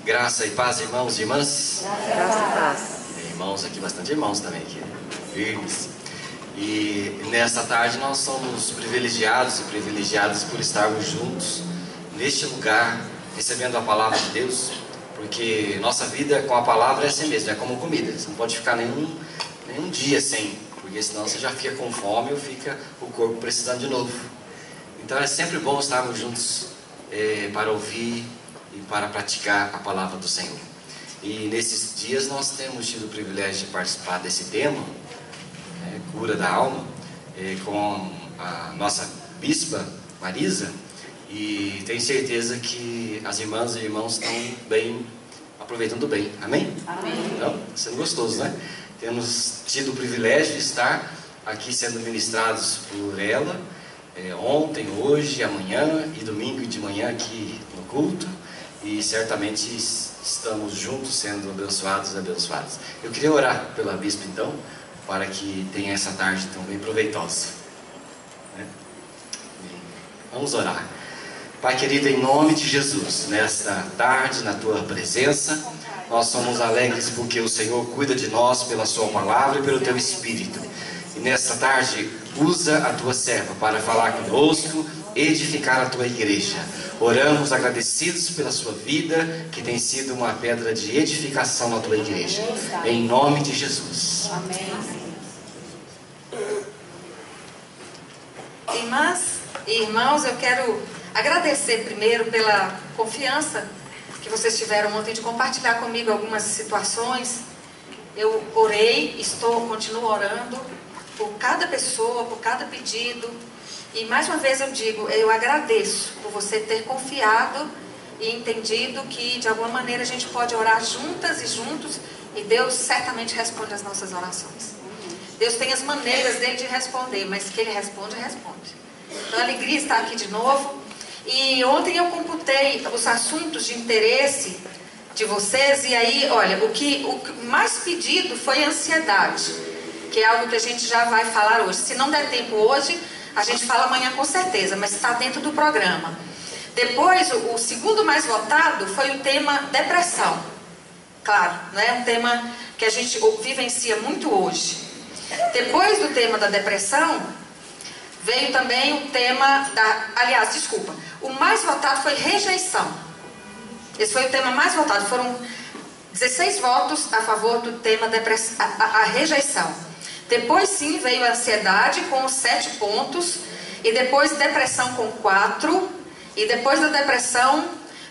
Graça e paz, irmãos e irmãs. Graça e paz. Tem irmãos aqui, bastante irmãos também aqui, firmes. E nesta tarde nós somos privilegiados e privilegiadas por estarmos juntos neste lugar, recebendo a palavra de Deus, porque nossa vida com a palavra é assim mesmo, é como comida. Você não pode ficar nenhum dia sem, porque senão você já fica com fome ou fica o corpo precisando de novo. Então é sempre bom estarmos juntos para ouvir e para praticar a palavra do Senhor. E nesses dias nós temos tido o privilégio de participar desse tema, cura da alma, com a nossa bispa Marisa, e tenho certeza que as irmãs e irmãos estão bem, aproveitando bem. Amém? Amém. Então, sendo gostoso, né? Temos tido o privilégio de estar aqui sendo ministrados por ela, ontem, hoje, amanhã e domingo de manhã aqui no culto, e certamente estamos juntos sendo abençoados e abençoadas. Eu queria orar pela bispa então, para que tenha essa tarde tão bem proveitosa. Vamos orar. Pai querido, em nome de Jesus, nesta tarde, na Tua presença, nós somos alegres porque o Senhor cuida de nós pela Sua palavra e pelo Teu Espírito. E nesta tarde, usa a Tua serva para falar conosco, edificar a Tua igreja. Oramos agradecidos pela Sua vida, que tem sido uma pedra de edificação na Tua igreja. Em nome de Jesus. Amém. Irmãs e irmãos, eu quero agradecer primeiro pela confiança que vocês tiveram ontem de compartilhar comigo algumas situações. Eu orei, continuo orando por cada pessoa, por cada pedido. E mais uma vez eu digo, eu agradeço por você ter confiado e entendido que de alguma maneira a gente pode orar juntas e juntos e Deus certamente responde as nossas orações. Deus tem as maneiras dele de responder, mas que ele responde, responde. Então a alegria está aqui de novo. E ontem eu computei os assuntos de interesse de vocês e aí, olha, o que mais pedido foi ansiedade, que é algo que a gente já vai falar hoje. Se não der tempo hoje, a gente fala amanhã com certeza, mas está dentro do programa. Depois, o segundo mais votado foi o tema depressão. Claro, né? Um tema que a gente vivencia muito hoje. Depois do tema da depressão, veio também o tema o mais votado foi rejeição. Esse foi o tema mais votado. Foram 16 votos a favor do tema a rejeição. Depois sim veio a ansiedade com 7 pontos. E depois depressão com 4. E depois da depressão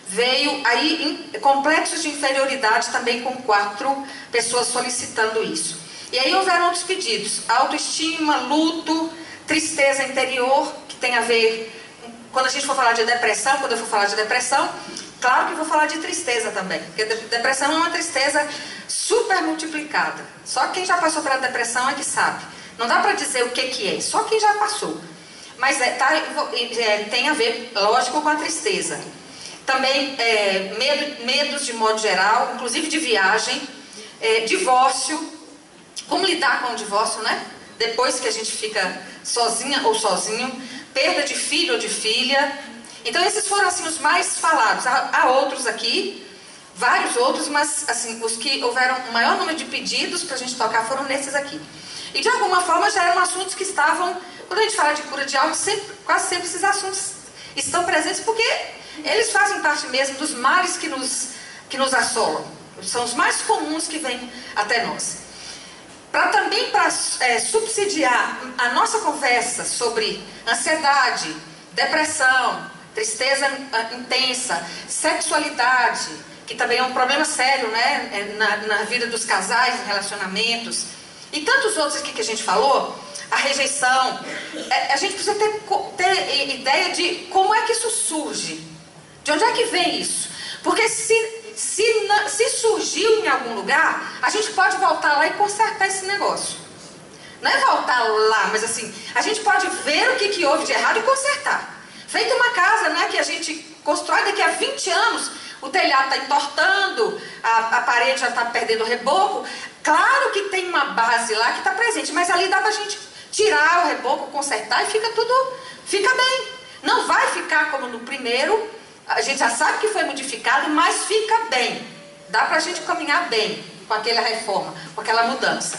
veio aí complexos de inferioridade também com 4 pessoas solicitando isso. E aí houveram outros pedidos. Autoestima, luto, tristeza interior, que tem a ver... Quando a gente for falar de depressão, quando eu for falar de depressão, claro que vou falar de tristeza também. Porque depressão é uma tristeza super multiplicada. Só quem já passou pela depressão é que sabe. Não dá para dizer o que é, só quem já passou. Mas tem a ver, lógico, com a tristeza. Também medos de modo geral, inclusive de viagem, divórcio. Como lidar com o divórcio, né? Depois que a gente fica sozinha ou sozinho. Perda de filho ou de filha. Então esses foram assim os mais falados. Há outros aqui, vários outros, mas assim, os que houveram o maior número de pedidos para a gente tocar foram nesses aqui. E de alguma forma já eram assuntos que estavam, quando a gente fala de cura de alma, quase sempre esses assuntos estão presentes, porque eles fazem parte mesmo dos males que nos assolam. São os mais comuns que vêm até nós. Para subsidiar a nossa conversa sobre ansiedade, depressão, tristeza intensa, sexualidade, que também é um problema sério, né, na vida dos casais, em relacionamentos, e tantos outros aqui que a gente falou, a rejeição, a gente precisa ter ideia de como é que isso surge, de onde é que vem isso, porque se surgiu em algum lugar, a gente pode voltar lá e consertar esse negócio. Não é voltar lá, mas assim, a gente pode ver o que houve de errado e consertar. Feita uma casa, né, que a gente constrói daqui a 20 anos, o telhado está entortando, a parede já está perdendo o reboco. Claro que tem uma base lá que está presente, mas ali dá para a gente tirar o reboco, consertar e fica bem. Não vai ficar como no primeiro, A gente já sabe que foi modificado, mas fica bem. Dá pra gente caminhar bem com aquela reforma, com aquela mudança.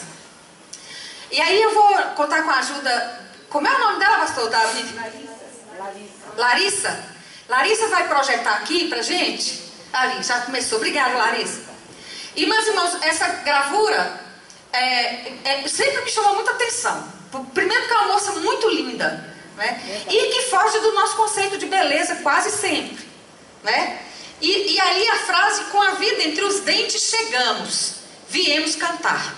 E aí eu vou contar com a ajuda... Como é o nome dela, pastor David? Larissa. Larissa vai projetar aqui pra gente. Ali, já começou. Obrigada, Larissa. E, meus irmãos, essa gravura sempre me chamou muita atenção. Primeiro porque é uma moça muito linda, né? E que foge do nosso conceito de beleza quase sempre, né? E aí a frase, com a vida entre os dentes chegamos, viemos cantar.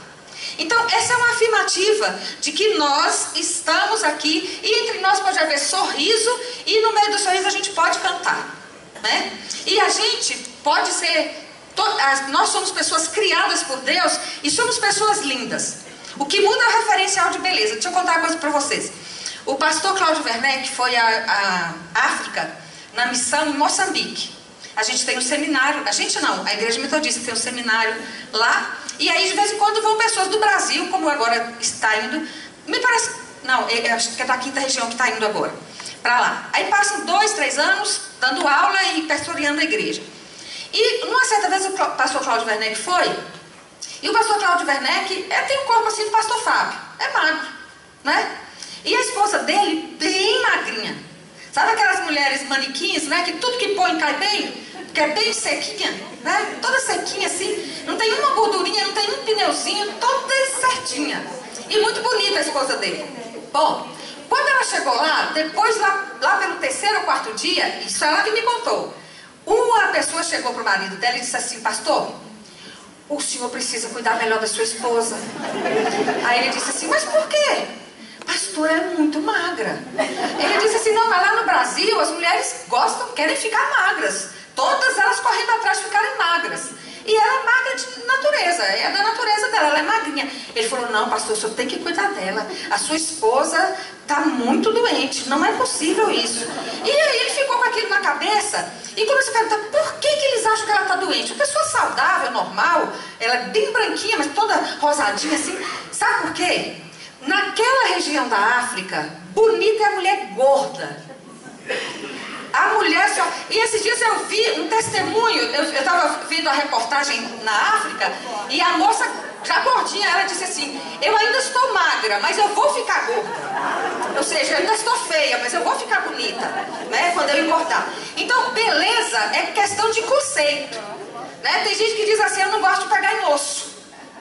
Então essa é uma afirmativa de que nós estamos aqui e entre nós pode haver sorriso e no meio do sorriso a gente pode cantar, né? E a gente pode ser, nós somos pessoas criadas por Deus e somos pessoas lindas. O que muda é o referencial de beleza. Deixa eu contar uma coisa para vocês. O pastor Cláudio Werneck foi à África, na missão em Moçambique. A gente tem um seminário, a Igreja Metodista tem um seminário lá, e aí de vez em quando vão pessoas do Brasil, como agora está indo, me parece, não, acho que é da 5ª região que está indo agora, para lá. Aí passam 2, 3 anos dando aula e pastoreando a igreja. E numa certa vez o pastor Cláudio Werneck foi, e o pastor Cláudio Werneck tem um corpo assim do pastor Fábio, é magro, né? E a esposa dele, bem magrinha. Sabe aquelas mulheres manequins, né? Que tudo que põe cai bem, que é bem sequinha, né? Toda sequinha assim, não tem uma gordurinha, não tem um pneuzinho, toda certinha. E muito bonita a esposa dele. Bom, quando ela chegou lá, depois lá pelo 3º ou 4º dia, isso ela que me contou. Uma pessoa chegou pro marido dela e disse assim: pastor, o senhor precisa cuidar melhor da sua esposa. Aí ele disse assim: mas por quê? Pastor, é muito magra. Ele disse assim: não, mas lá no Brasil as mulheres gostam, querem ficar magras. Todas elas correndo atrás de ficarem magras. E ela é magra de natureza, é da natureza dela, ela é magrinha. Ele falou: não, pastor, o senhor tem que cuidar dela. A sua esposa está muito doente, não é possível isso. E aí ele ficou com aquilo na cabeça e começou a perguntar: por que eles acham que ela está doente? Uma pessoa saudável, normal, ela é bem branquinha, mas toda rosadinha assim. Sabe por quê? Naquela região da África, bonita é a mulher gorda. A mulher só... E esses dias eu vi um testemunho, eu estava vendo a reportagem na África, e a moça, já gordinha, ela disse assim: eu ainda estou magra, mas eu vou ficar gorda. Ou seja, eu ainda estou feia, mas eu vou ficar bonita, né, quando eu engordar. Então, beleza é questão de conceito, né? Tem gente que diz assim: eu não gosto de pegar em osso,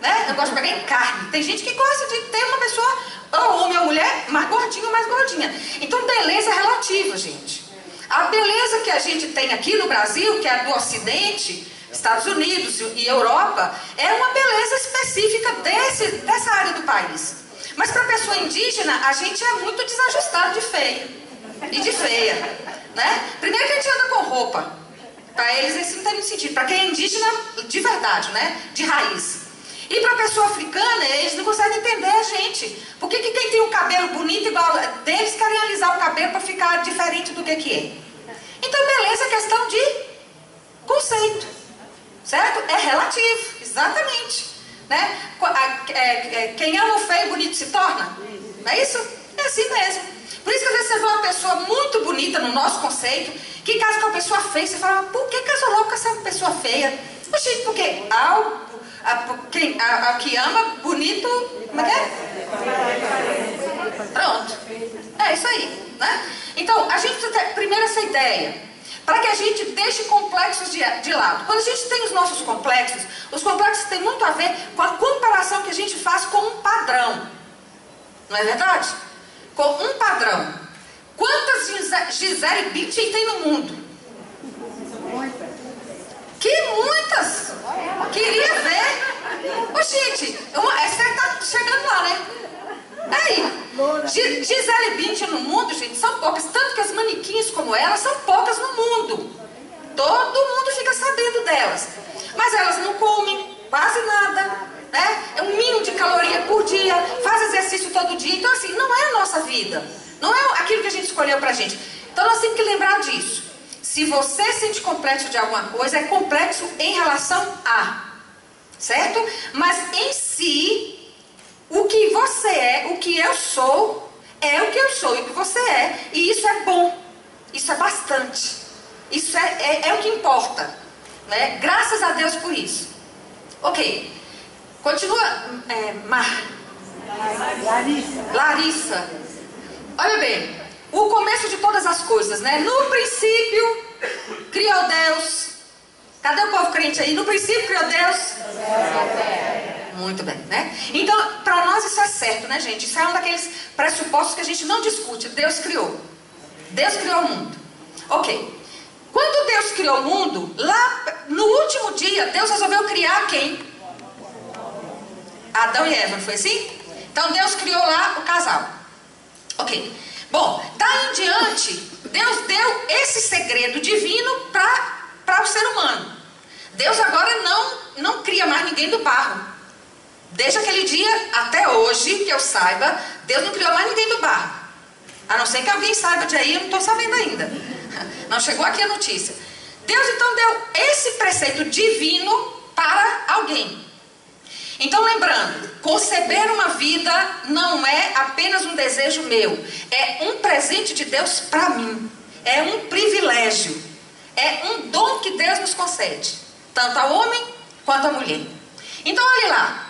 né? Eu gosto de pegar em carne. Tem gente que gosta de ter uma pessoa, ou homem ou mulher, mais gordinho ou mais gordinha. Então, beleza é relativa, gente. A beleza que a gente tem aqui no Brasil, que é do Ocidente, Estados Unidos e Europa, é uma beleza específica dessa área do país. Mas para a pessoa indígena, a gente é muito desajustado de feio e de feia, né? Primeiro que a gente anda com roupa. Para eles isso não tem muito sentido. Para quem é indígena de verdade, né? De raiz. E para a pessoa africana, eles não conseguem entender a gente. Por que quem tem um cabelo bonito igual deles querem alisar o cabelo para ficar diferente do que é? Então, beleza é questão de conceito, certo? É relativo, exatamente, né? Quem ama o feio, bonito se torna, não é isso? É assim mesmo. Por isso que às vezes você vê uma pessoa muito bonita no nosso conceito, que casa com uma pessoa feia, você fala: por que casou logo com essa pessoa feia? Poxa, porque a que ama, bonito, como é que é? Pronto. É isso aí, né? Então, a gente precisa ter primeiro essa ideia, para que a gente deixe complexos de lado. Quando a gente tem os nossos complexos, os complexos têm muito a ver com a comparação que a gente faz com um padrão. Não é verdade? Com um padrão. Quantas Gisele Bündchen tem no mundo? Que muitas! Queria ver. Ô, gente, essa está chegando lá, né? Aí, Gisele Bündchen no mundo, gente, são poucas. Tanto que as manequins como ela são poucas no mundo. Todo mundo fica sabendo delas. Mas elas não comem quase nada, né? É um mínimo de caloria por dia, faz exercício todo dia. Então, assim, não é a nossa vida. Não é aquilo que a gente escolheu pra gente. Então, nós temos que lembrar disso. Se você sente complexo de alguma coisa, é complexo em relação a, certo? Mas em si, o que você é, o que eu sou, é o que eu sou e o que você é. E isso é bom, isso é bastante. Isso é o que importa, né? Graças a Deus por isso. Ok. Continua, Larissa. Olha bem, o começo de todas as coisas, né? No princípio, criou Deus. Cadê o povo crente aí? No princípio, criou Deus. Muito bem, né? Então, para nós isso é certo, né, gente? Isso é um daqueles pressupostos que a gente não discute. Deus criou. Deus criou o mundo. Ok. Quando Deus criou o mundo, lá no último dia, Deus resolveu criar quem? Adão e Eva, não foi assim? Então Deus criou lá o casal. Ok. Bom, daí em diante, Deus deu esse segredo divino para o ser humano. Deus agora não cria mais ninguém do barro. Desde aquele dia até hoje, que eu saiba, Deus não criou mais ninguém do barro. A não ser que alguém saiba de aí, eu não estou sabendo ainda. Não chegou aqui a notícia. Deus então deu esse preceito divino para alguém. Então lembrando, conceber uma vida não é apenas um desejo meu. É um presente de Deus para mim. É um privilégio. É um dom que Deus nos concede. Tanto ao homem quanto à mulher. Então olhe lá.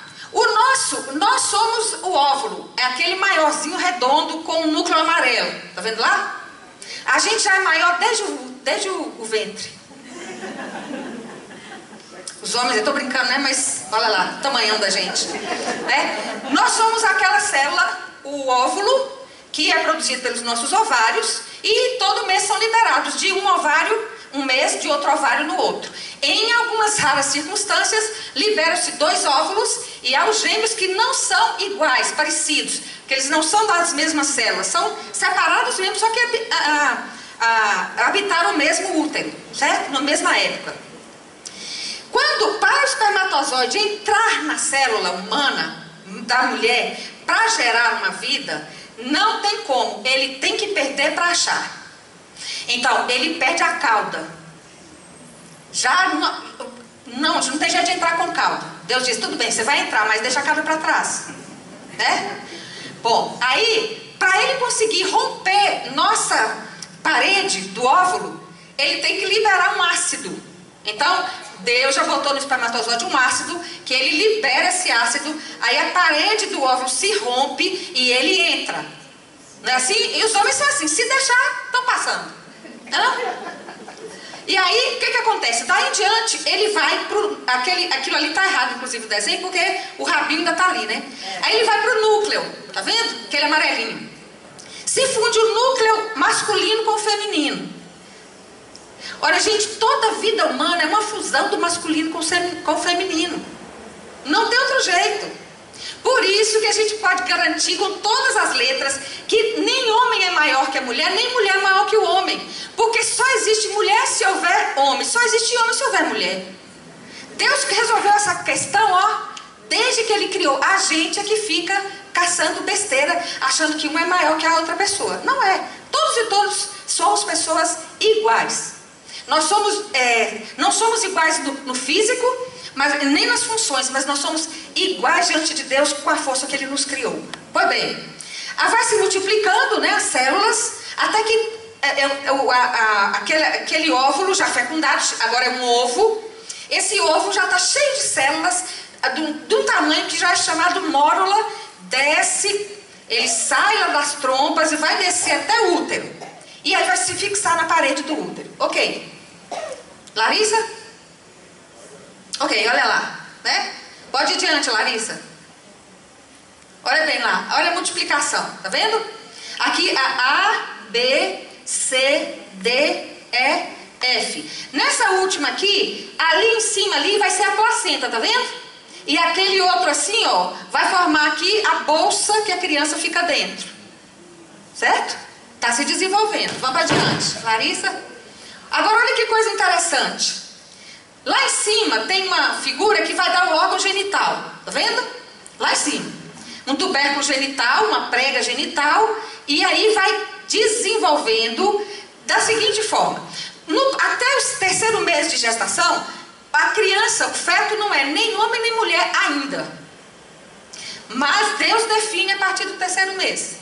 Nós somos o óvulo. É aquele maiorzinho redondo com um núcleo amarelo. Tá vendo lá? A gente já é maior desde o ventre. Os homens, eu estou brincando, né? Mas olha lá, o tamanhão da gente. Né? Nós somos aquela célula, o óvulo, que é produzido pelos nossos ovários. E todo mês são liberados de um ovário, um mês, de outro ovário no outro. Em algumas raras circunstâncias, liberam-se 2 óvulos e há os gêmeos que não são iguais, parecidos. Porque eles não são das mesmas células, são separados mesmo, só que habitaram o mesmo útero, certo? Na mesma época. Quando para o espermatozoide entrar na célula humana da mulher para gerar uma vida, não tem como, ele tem que perder para achar. Então, ele perde a cauda. Já não tem jeito de entrar com cauda. Deus diz, tudo bem, você vai entrar, mas deixa a cauda para trás. Né? Bom, aí, para ele conseguir romper nossa parede do óvulo, ele tem que liberar um ácido. Então, Deus já botou no espermatozoide um ácido, que ele libera esse ácido, aí a parede do óvulo se rompe e ele entra. Não é assim? E os homens são assim, se deixar, estão passando. Não? E aí, o que acontece? Daí em diante, ele vai pro... Aquilo ali está errado, inclusive, o desenho, porque o rabinho ainda está ali, né? Aí ele vai para o núcleo, tá vendo? Aquele amarelinho. Se funde o núcleo masculino com o feminino. Olha, gente, toda vida humana é uma fusão do masculino com o feminino. Não tem outro jeito. Por isso que a gente pode garantir com todas as letras que nem homem é maior que a mulher, nem mulher é maior que o homem. Porque só existe mulher se houver homem, só existe homem se houver mulher. Deus resolveu essa questão, ó, desde que ele criou. A gente é que fica caçando besteira, achando que uma é maior que a outra pessoa. Não é. Todos e todos somos pessoas iguais. Nós somos, não somos iguais no físico, mas nem nas funções, mas nós somos iguais diante de Deus com a força que Ele nos criou. Pois bem, vai se multiplicando, né, as células, até que aquele óvulo já fecundado, agora é um ovo. Esse ovo já está cheio de células, de um tamanho que já é chamado mórula, desce, ele sai lá das trompas e vai descer até o útero. E aí vai se fixar na parede do útero. Ok. Larissa? Ok, olha lá, né? Pode ir adiante, Larissa. Olha bem lá, olha a multiplicação, tá vendo? Aqui a B, C, D, E, F. Nessa última aqui, ali em cima ali vai ser a placenta, tá vendo? E aquele outro assim, ó, vai formar aqui a bolsa que a criança fica dentro. Certo? Tá se desenvolvendo. Vamos adiante. Larissa? Agora olha que coisa interessante. Lá em cima tem uma figura que vai dar o órgão genital. Tá vendo? Lá em cima. Um tubérculo genital, uma prega genital. E aí vai desenvolvendo da seguinte forma. Até o 3º mês de gestação, a criança, o feto não é nem homem nem mulher ainda. Mas Deus define a partir do 3º mês.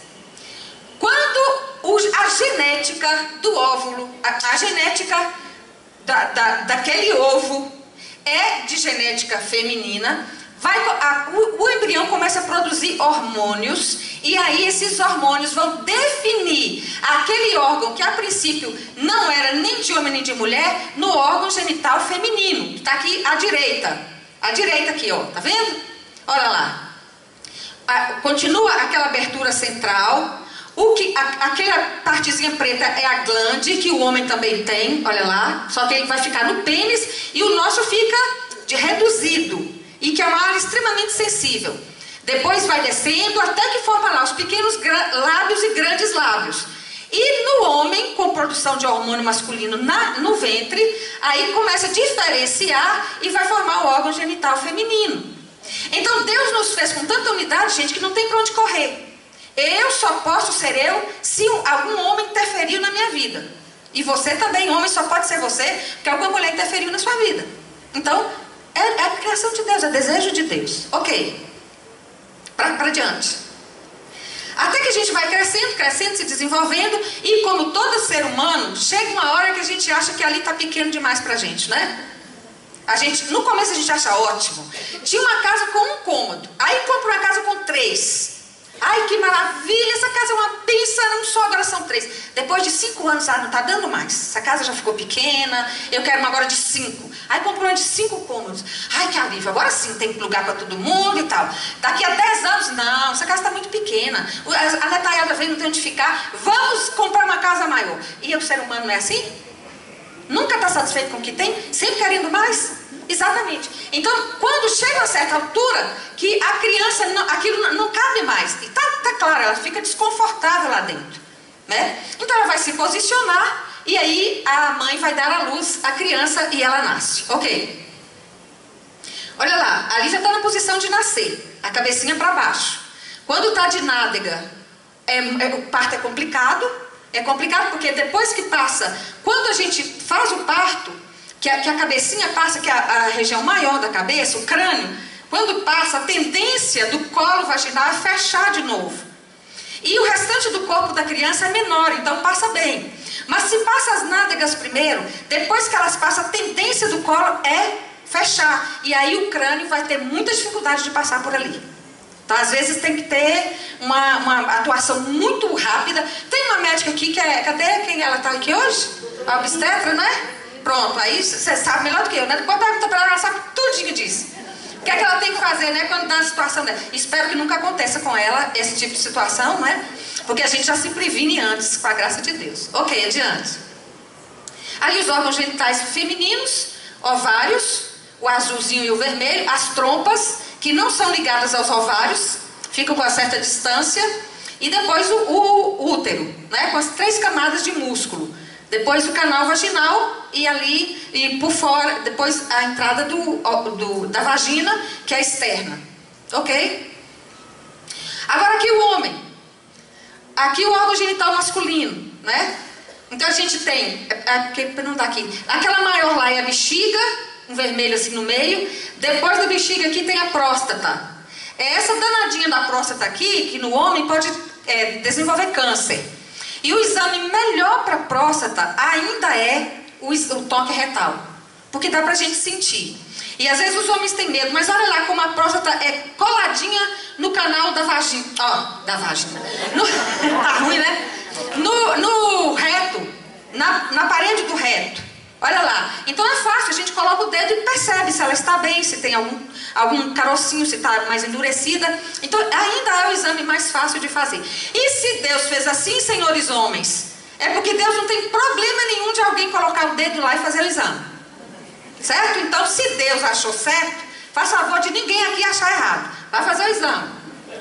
Quando a genética do óvulo, a genética daquele ovo é de genética feminina, o embrião começa a produzir hormônios, e aí esses hormônios vão definir aquele órgão que a princípio não era nem de homem nem de mulher, no órgão genital feminino, que está aqui à direita aqui, ó, tá vendo? Olha lá, continua aquela abertura central, aquela partezinha preta é a glande, que o homem também tem, olha lá, só que ele vai ficar no pênis, e o nosso fica reduzido, e que é uma área extremamente sensível. Depois vai descendo até que forma lá os pequenos lábios e grandes lábios. E no homem, com produção de hormônio masculino no ventre, aí começa a diferenciar e vai formar o órgão genital feminino. Então Deus nos fez com tanta unidade, gente, que não tem para onde correr. Eu só posso ser eu se algum homem interferiu na minha vida. E você também, homem, só pode ser você, porque alguma mulher interferiu na sua vida. Então, é a criação de Deus, é desejo de Deus. Ok. Para diante. Até que a gente vai crescendo, se desenvolvendo, e como todo ser humano, chega uma hora que a gente acha que ali está pequeno demais para a gente, né? No começo a gente acha ótimo. Tinha uma casa com um cômodo, aí compra uma casa com 3. Ai, que maravilha, essa casa é uma bênção, não só, agora são 3. Depois de 5 anos, não está dando mais. Essa casa já ficou pequena, eu quero uma agora de 5. Aí comprou uma de 5 cômodos. Ai, que alívio, agora sim tem lugar para todo mundo e tal. Daqui a 10 anos, não, essa casa está muito pequena. A netaiada vem, não tem onde ficar. Vamos comprar uma casa maior. E o ser humano não é assim? Nunca está satisfeito com o que tem, sempre querendo mais. Exatamente. Então, quando chega a certa altura, que a criança, aquilo não cabe mais. E tá claro, ela fica desconfortável lá dentro, né? Então ela vai se posicionar, e aí a mãe vai dar à luz a criança e ela nasce. Ok. Olha lá, ali já está na posição de nascer, a cabecinha para baixo. Quando está de nádega, o parto é complicado porque depois que passa, quando a gente faz o parto, que a cabecinha passa, que é a região maior da cabeça, o crânio, quando passa, a tendência do colo vaginal é fechar de novo. E o restante do corpo da criança é menor, então passa bem. Mas se passa as nádegas primeiro, depois que elas passam, a tendência do colo é fechar. E aí o crânio vai ter muita dificuldade de passar por ali. Então, às vezes tem que ter uma atuação muito rápida. Tem uma médica aqui que cadê quem ela está aqui hoje? A obstetra, né? Pronto, aí você sabe melhor do que eu, né? Depois pergunta para ela sabe tudinho disso. O que é que ela tem que fazer, né, quando dá uma situação dessa? Espero que nunca aconteça com ela esse tipo de situação, né? Porque a gente já se previne antes, com a graça de Deus. Ok, adiante. Ali os órgãos genitais femininos, ovários, o azulzinho e o vermelho, as trompas, que não são ligadas aos ovários, ficam com uma certa distância, e depois o útero, né, com as 3 camadas de músculo. Depois o canal vaginal e por fora, depois a entrada da vagina, que é externa. Ok? Agora aqui o homem. Aqui o órgão genital masculino, né? Então a gente tem, não tá aqui, aquela maior lá é a bexiga, um vermelho assim no meio. Depois da bexiga aqui tem a próstata. É essa danadinha da próstata aqui, que no homem pode desenvolver câncer. E o exame melhor para a próstata ainda é o toque retal, porque dá pra gente sentir. E às vezes os homens têm medo, mas olha lá como a próstata é coladinha no canal da vagina. Da vagina. Tá ruim, né? No reto, na parede do reto. Olha lá. Então é fácil, a gente coloca o dedo e percebe se ela está bem, se tem algum carocinho, se está mais endurecida. Então ainda é o exame mais fácil de fazer. E se Deus fez assim, senhores homens, é porque Deus não tem problema nenhum de alguém colocar o dedo lá e fazer o exame. Certo? Então se Deus achou certo, faz favor de ninguém aqui achar errado. Vai fazer o exame.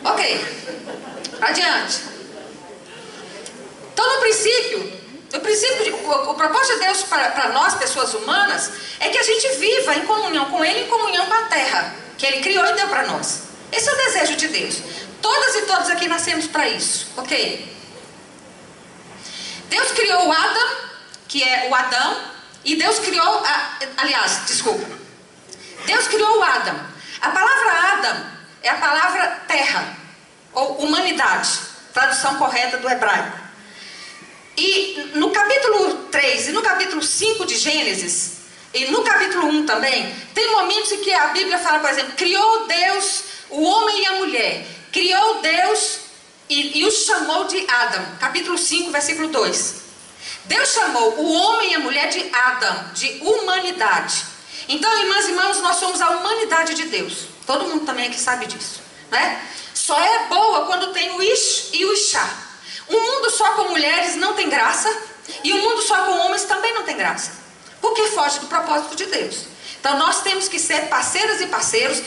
Ok. Adiante. Então no princípio, o propósito de Deus para nós, pessoas humanas, é que a gente viva em comunhão com Ele, em comunhão com a terra, que Ele criou e deu para nós. Esse é o desejo de Deus. Todas e todos aqui nascemos para isso, ok? Deus criou o Adam, que é o Adão, e Deus criou, Deus criou o Adam. A palavra Adam é a palavra terra, ou humanidade, tradução correta do hebraico. E no capítulo 3 e no capítulo 5 de Gênesis, E no capítulo 1 também, tem momentos em que a Bíblia fala, por exemplo, criou Deus o homem e a mulher. Criou Deus e os chamou de Adão. Capítulo 5, versículo 2. Deus chamou o homem e a mulher de Adão, de humanidade. Então, irmãs e irmãos, nós somos a humanidade de Deus. Todo mundo também aqui sabe disso, né? Só é boa quando tem o Ish e o Ishá. Um mundo só com mulheres não tem graça. E um mundo só com homens também não tem graça. Porque foge do propósito de Deus. Então nós temos que ser parceiras e parceiros.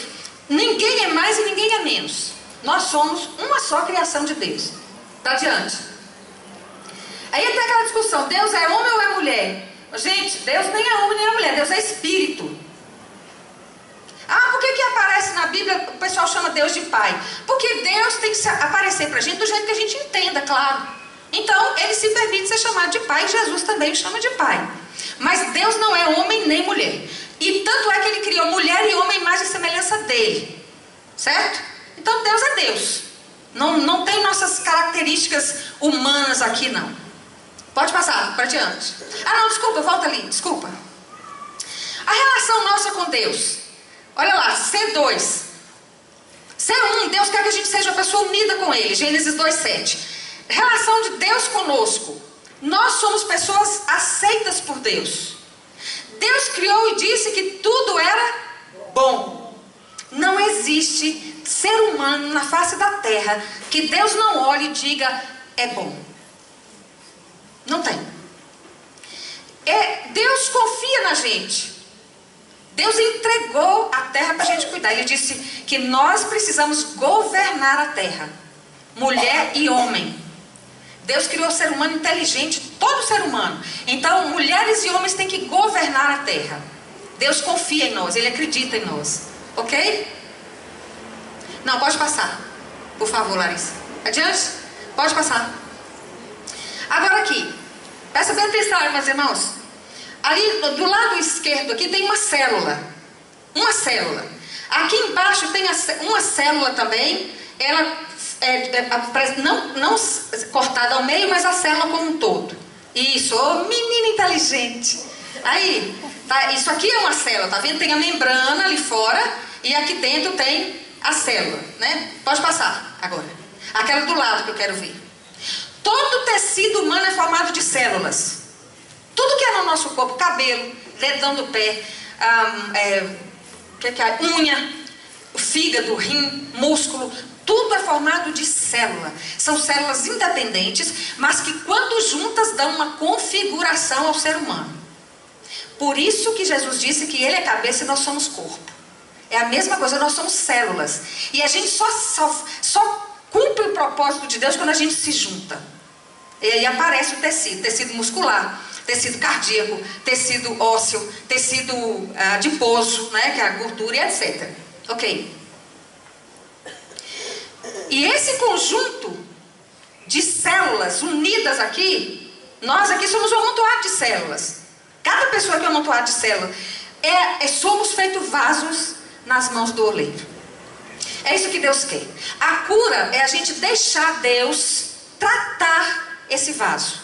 Ninguém é mais e ninguém é menos. Nós somos uma só criação de Deus. Tá adiante. Aí tem aquela discussão, Deus é homem ou é mulher? Gente, Deus nem é homem nem é mulher, Deus é espírito. Ah, por que aparece na Bíblia, o pessoal chama Deus de pai? Porque Deus tem que aparecer pra gente do jeito que a gente entenda, claro. Então, ele se permite ser chamado de pai, e Jesus também o chama de pai. Mas Deus não é homem nem mulher. E tanto é que ele criou mulher e homem à imagem e semelhança dele. Certo? Então, Deus é Deus. Não tem nossas características humanas aqui, não. Pode passar, para diante. Ah, não, desculpa, volta ali, desculpa. A relação nossa com Deus. Olha lá, C2. C1, Deus quer que a gente seja uma pessoa unida com Ele. Gênesis 2:7. Relação de Deus conosco. Nós somos pessoas aceitas por Deus. Deus criou e disse que tudo era bom. Não existe ser humano na face da terra que Deus não olhe e diga é bom. Não tem. Deus confia na gente. Deus entregou a terra para a gente cuidar. Ele disse que nós precisamos governar a terra. Mulher e homem. Deus criou o ser humano inteligente, todo ser humano. Então, mulheres e homens têm que governar a terra. Deus confia em nós, Ele acredita em nós. Ok? Não, pode passar. Por favor, Larissa. Adiante? Pode passar. Agora aqui. Presta bem atenção, meus irmãos. Ali, do lado esquerdo aqui, tem uma célula. Uma célula. Aqui embaixo tem uma célula também. Ela não cortada ao meio, mas a célula como um todo. Isso, ô menina inteligente. Aí, tá, isso aqui é uma célula, tá vendo? Tem a membrana ali fora e aqui dentro tem a célula, né? Pode passar agora. Aquela do lado que eu quero ver. Todo tecido humano é formado de células. Tudo que é no nosso corpo, cabelo, dedão do pé, unha, fígado, rim, músculo, tudo é formado de célula. São células independentes, mas que quando juntas dão uma configuração ao ser humano. Por isso que Jesus disse que Ele é cabeça e nós somos corpo. É a mesma coisa, nós somos células. E a gente só cumpre o propósito de Deus quando a gente se junta. E aí aparece o tecido muscular, tecido cardíaco, tecido ósseo, tecido adiposo, né, que é a gordura e etc. Ok. E esse conjunto de células unidas aqui, nós aqui somos um amontoado de células. Cada pessoa aqui é um amontoado de células. Somos feitos vasos nas mãos do oleiro. É isso que Deus quer. A cura é a gente deixar Deus tratar esse vaso.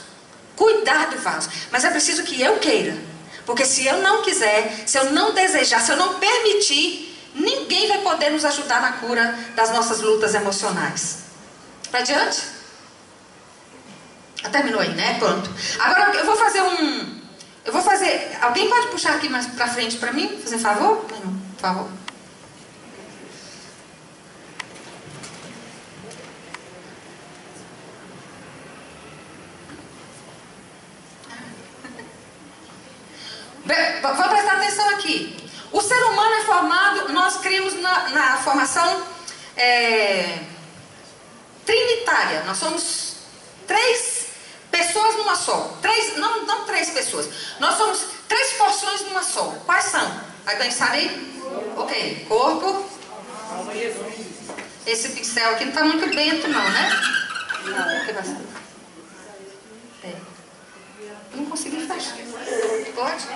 Cuidar do vaso. Mas é preciso que eu queira. Porque se eu não quiser, se eu não desejar, se eu não permitir, ninguém vai poder nos ajudar na cura das nossas lutas emocionais. Para adiante? Terminou aí, né? Pronto. Agora eu vou fazer alguém pode puxar aqui mais para frente para mim? Fazer um favor? Por favor. Vou prestar atenção aqui. O ser humano é formado, nós cremos na formação trinitária. Nós somos 3 pessoas numa só. Não 3 pessoas. Nós somos 3 porções numa só. Quais são? Alguém sabe? Ok. Corpo. Esse pincel aqui não está muito bento não, né? Não, não consegui fechar. Pode?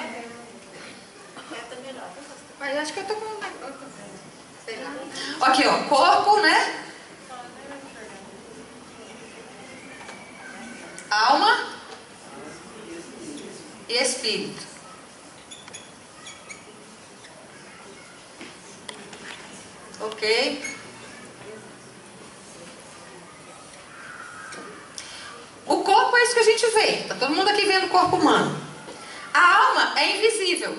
Mas acho que eu tô com... Aqui, ó. Corpo, né? Alma e espírito. Ok. O corpo é isso que a gente vê. Está todo mundo aqui vendo o corpo humano. A alma é invisível.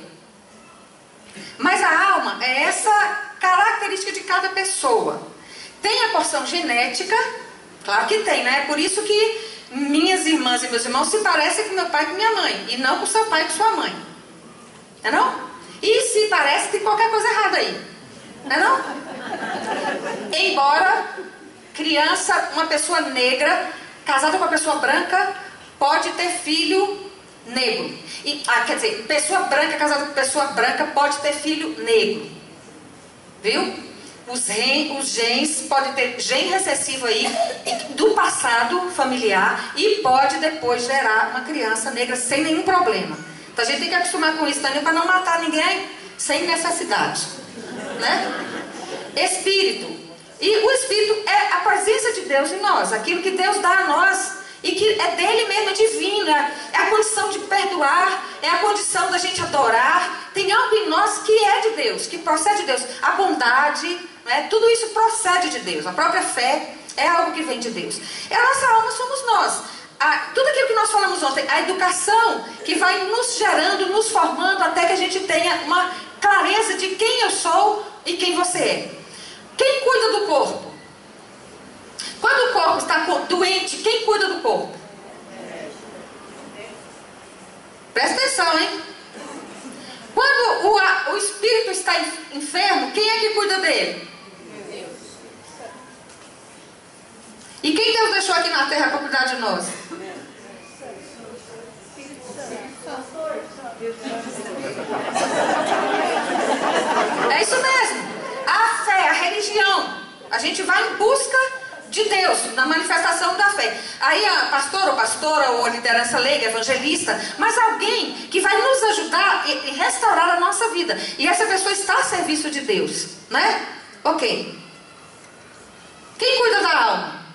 Mas a alma é essa característica de cada pessoa. Tem a porção genética, claro que tem, né? É por isso que minhas irmãs e meus irmãos se parecem com meu pai e com minha mãe, e não com seu pai e com sua mãe. Não é não? E se parece, tem qualquer coisa errada aí. Não é não? Embora criança, uma pessoa negra, casada com uma pessoa branca, pode ter filho negro. Quer dizer, pessoa branca casada com pessoa branca pode ter filho negro. Viu? Os genes, pode ter gene recessivo aí do passado familiar e pode depois gerar uma criança negra sem nenhum problema. Então a gente tem que acostumar com isso também para não matar ninguém sem necessidade. Né? Espírito. E o Espírito é a presença de Deus em nós, aquilo que Deus dá a nós. E que é dele mesmo, é divino, é a condição de perdoar, é a condição da gente adorar. Tem algo em nós que é de Deus, que procede de Deus. A bondade, né? Tudo isso procede de Deus. A própria fé é algo que vem de Deus. E a nossa alma somos nós. Tudo aquilo que nós falamos ontem, a educação que vai nos gerando, nos formando, até que a gente tenha uma clareza de quem eu sou e quem você é. Quem cuida do corpo? Quando o corpo está doente, quem cuida do corpo? Presta atenção, hein? Quando o espírito está enfermo, quem é que cuida dele? E quem Deus deixou aqui na terra para cuidar de nós? É isso mesmo. A fé, a religião. A gente vai em busca de Deus, na manifestação da fé. Aí a pastora ou a liderança leiga, evangelista, mas alguém que vai nos ajudar e restaurar a nossa vida. E essa pessoa está a serviço de Deus, né? Ok. Quem cuida da alma?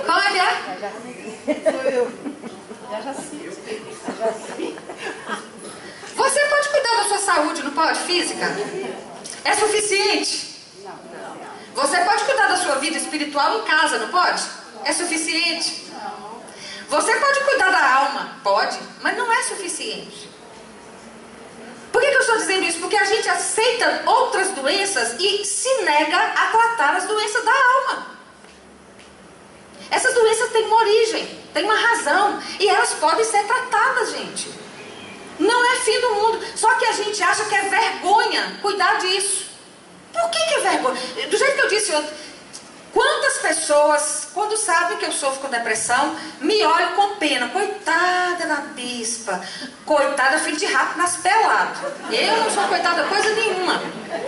Qual é que é? Sou eu. Já sei. Você pode cuidar da sua saúde, não pode? Física? É suficiente? Não. Você pode cuidar da sua vida espiritual em casa, não pode? É suficiente? Não. Você pode cuidar da alma? Pode, mas não é suficiente. Por que eu estou dizendo isso? Porque a gente aceita outras doenças e se nega a tratar as doenças da alma. Essas doenças têm uma origem, têm uma razão, e elas podem ser tratadas, gente. Não é fim do mundo. Só que a gente acha que é vergonha cuidar disso. Por que é vergonha? Do jeito que eu disse ontem, quantas pessoas, quando sabem que eu sofro com depressão, me olham com pena. Coitada da bispa. Coitada, filho de rato nas peladas. Eu não sou coitada coisa nenhuma.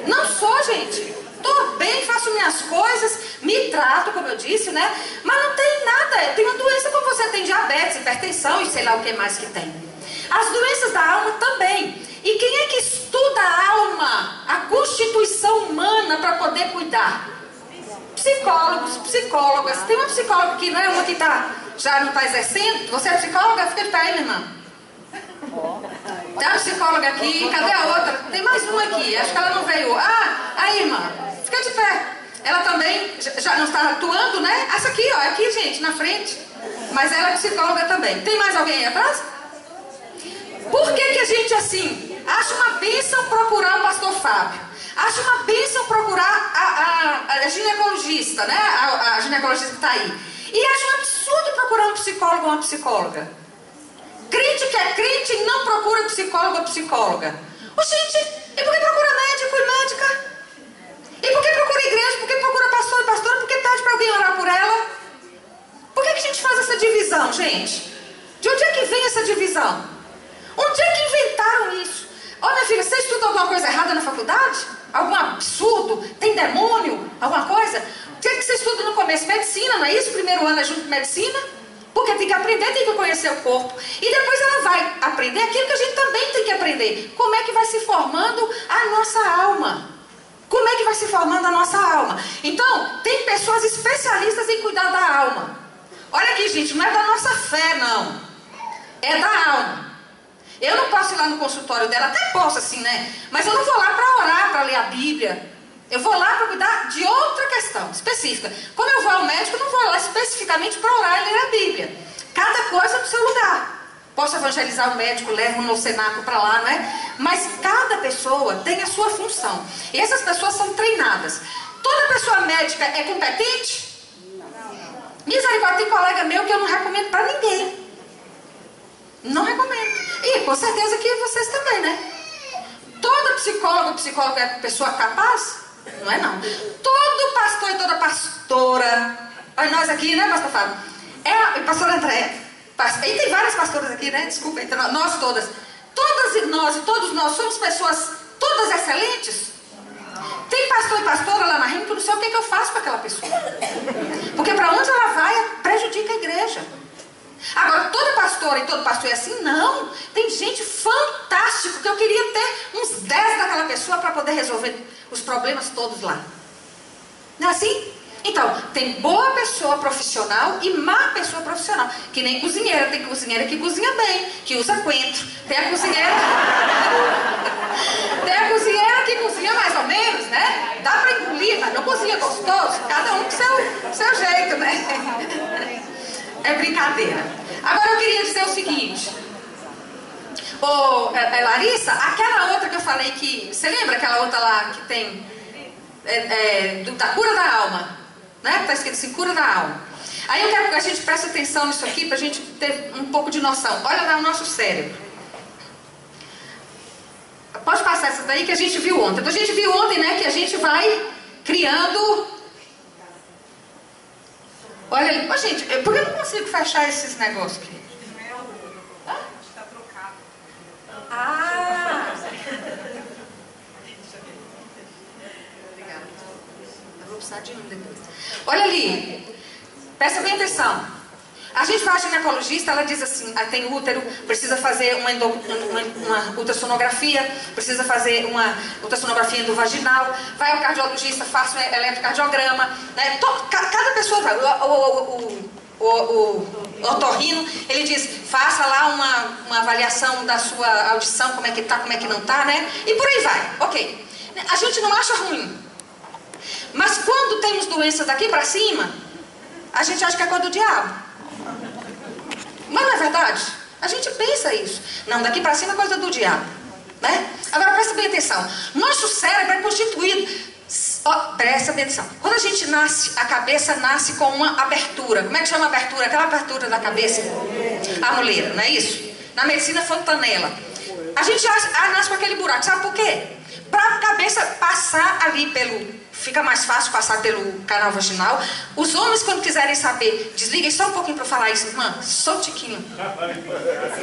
Não sou, gente. Estou bem, faço minhas coisas, me trato, como eu disse, né? Mas não tem nada. Eu tenho uma doença como você tem diabetes, hipertensão e sei lá o que mais que tem. As doenças da alma também. E quem é que estuda a alma, a constituição humana para poder cuidar? Psicólogos, psicólogas. Tem uma psicóloga aqui, não é uma que já não está exercendo? Você é psicóloga? Fica de pé aí, minha irmã. Tem uma psicóloga aqui, cadê a outra? Tem mais uma aqui, acho que ela não veio. Aí, irmã, fica de pé. Ela também já não está atuando, né? Essa aqui, ó, aqui, gente, na frente. Mas ela é psicóloga também. Tem mais alguém aí atrás? Por que a gente, assim, acha uma bênção procurar o pastor Fábio? Acha uma bênção procurar a ginecologista, né? A ginecologista que está aí. E acha um absurdo procurar um psicólogo ou uma psicóloga. Crente que é crente não procura psicólogo ou psicóloga. Gente, e por que procura médico e médica? E por que procura igreja? Por que procura pastor e pastora? Por que pede para alguém orar por ela? Por que a gente faz essa divisão, gente? De onde é que vem essa divisão? Onde é que inventaram isso? Ó, minha filha, você estuda alguma coisa errada na faculdade? Algum absurdo? Tem demônio? Alguma coisa? O que é que você estuda no começo? Medicina, não é isso? Primeiro ano é junto com medicina? Porque tem que aprender, tem que conhecer o corpo. E depois ela vai aprender aquilo que a gente também tem que aprender. Como é que vai se formando a nossa alma? Como é que vai se formando a nossa alma? Então, tem pessoas especialistas em cuidar da alma. Olha aqui, gente, não é da nossa fé, não. é da alma. Eu não posso ir lá no consultório dela, até posso assim, né? Mas eu não vou lá para orar, para ler a Bíblia. Eu vou lá para cuidar de outra questão específica. Quando eu vou ao médico, eu não vou lá especificamente para orar e ler a Bíblia. Cada coisa no seu lugar. Posso evangelizar o médico, levo no cenáculo para lá, não é? Mas cada pessoa tem a sua função. E essas pessoas são treinadas. Toda pessoa médica é competente? Misericórdia, tem colega meu que eu não recomendo para ninguém. Não recomendo. E com certeza que vocês também, né? Todo psicólogo é pessoa capaz? Não é não. Todo pastor e toda pastora, olha nós aqui, né, pastor Fábio? Pastor André, e tem várias pastoras aqui, né? Desculpa, nós todas. Todos nós somos pessoas todas excelentes. Tem pastor e pastora lá na rima que eu não sei o que eu faço com aquela pessoa. Porque para onde ela vai, prejudica a igreja. Agora, toda pastora e todo pastor é assim? Não. Tem gente fantástica que eu queria ter uns 10 daquela pessoa para poder resolver os problemas todos lá. Não é assim? Então, tem boa pessoa profissional e má pessoa profissional. Que nem cozinheira. Tem cozinheira que cozinha bem, que usa coentro. Tem a cozinheira que cozinha mais ou menos, né? Dá para engolir, mas não cozinha gostoso. Cada um com seu jeito, né? É brincadeira. Agora eu queria dizer o seguinte. Larissa, aquela outra que eu falei que... Você lembra aquela outra lá que tem... da cura da alma? Né? Está escrito assim, cura da alma. Aí eu quero que a gente preste atenção nisso aqui para a gente ter um pouco de noção. Olha lá o nosso cérebro. Pode passar essa daí que a gente viu ontem. Então a gente viu ontem, né, que a gente vai criando... Olha ali. Ô, gente, por que eu não consigo fechar esses negócios aqui? Hã? Está trocado. Ah! Obrigada. Eu vou precisar de um depois. Olha ali. Presta bem atenção. A gente vai à ginecologista, ela diz assim, tem útero, precisa fazer uma ultrassonografia, precisa fazer uma ultrassonografia endovaginal, vai ao cardiologista, faça um eletrocardiograma, né? Cada pessoa vai, o otorrino, ele diz, faça lá uma avaliação da sua audição, como é que tá, como é que não tá, né? E por aí vai, ok. A gente não acha ruim, mas quando temos doenças daqui para cima, a gente acha que é coisa do diabo. Mas não é verdade? A gente pensa isso. Não, daqui para cima é coisa do diabo, né? Agora presta bem atenção. Nosso cérebro é constituído... presta bem atenção. Quando a gente nasce, a cabeça nasce com uma abertura. Como é que chama a abertura? Aquela abertura da cabeça? A moleira, não é isso? Na medicina, fontanela. A gente nasce com aquele buraco. Sabe por quê? Para a cabeça passar ali pelo... Fica mais fácil passar pelo canal vaginal. Os homens, quando quiserem saber, desliguem só um pouquinho para falar isso, irmã. Só um tiquinho.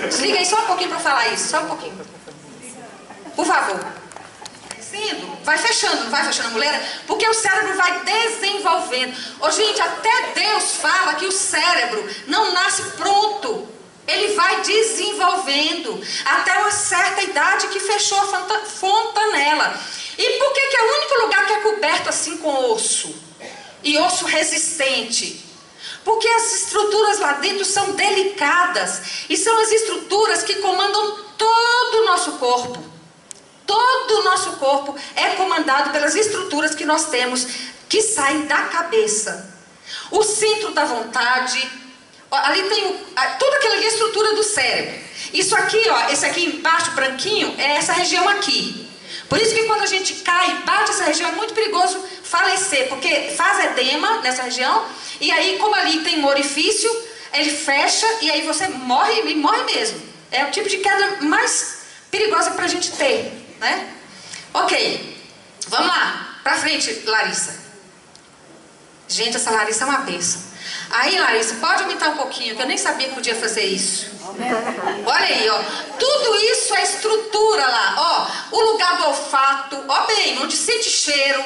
Desliguem só um pouquinho para falar isso. Só um pouquinho. Por favor. Descendo. Vai fechando, não vai fechando a mulher? Porque o cérebro vai desenvolvendo. Ô, gente, até Deus fala que o cérebro não nasce pronto. Ele vai desenvolvendo até uma certa idade que fechou a fontanela. E por que é o único lugar que é coberto assim com osso? E osso resistente? Porque as estruturas lá dentro são delicadas. E são as estruturas que comandam todo o nosso corpo. Todo o nosso corpo é comandado pelas estruturas que nós temos, que saem da cabeça. O centro da vontade. Ali tem toda aquela estrutura do cérebro. Isso aqui, ó, esse aqui embaixo, branquinho, é essa região aqui. Por isso que quando a gente cai e bate essa região é muito perigoso falecer, porque faz edema nessa região, e aí como ali tem um orifício, ele fecha e aí você morre e morre mesmo. É o tipo de queda mais perigosa para a gente ter, né? Ok, vamos lá, pra frente, Larissa. Gente, essa Larissa é uma bênção. Aí, Larissa, pode aumentar um pouquinho, que eu nem sabia que podia fazer isso. Olha aí, ó. Tudo isso é estrutura lá, ó. O lugar do olfato, ó bem, onde sente cheiro,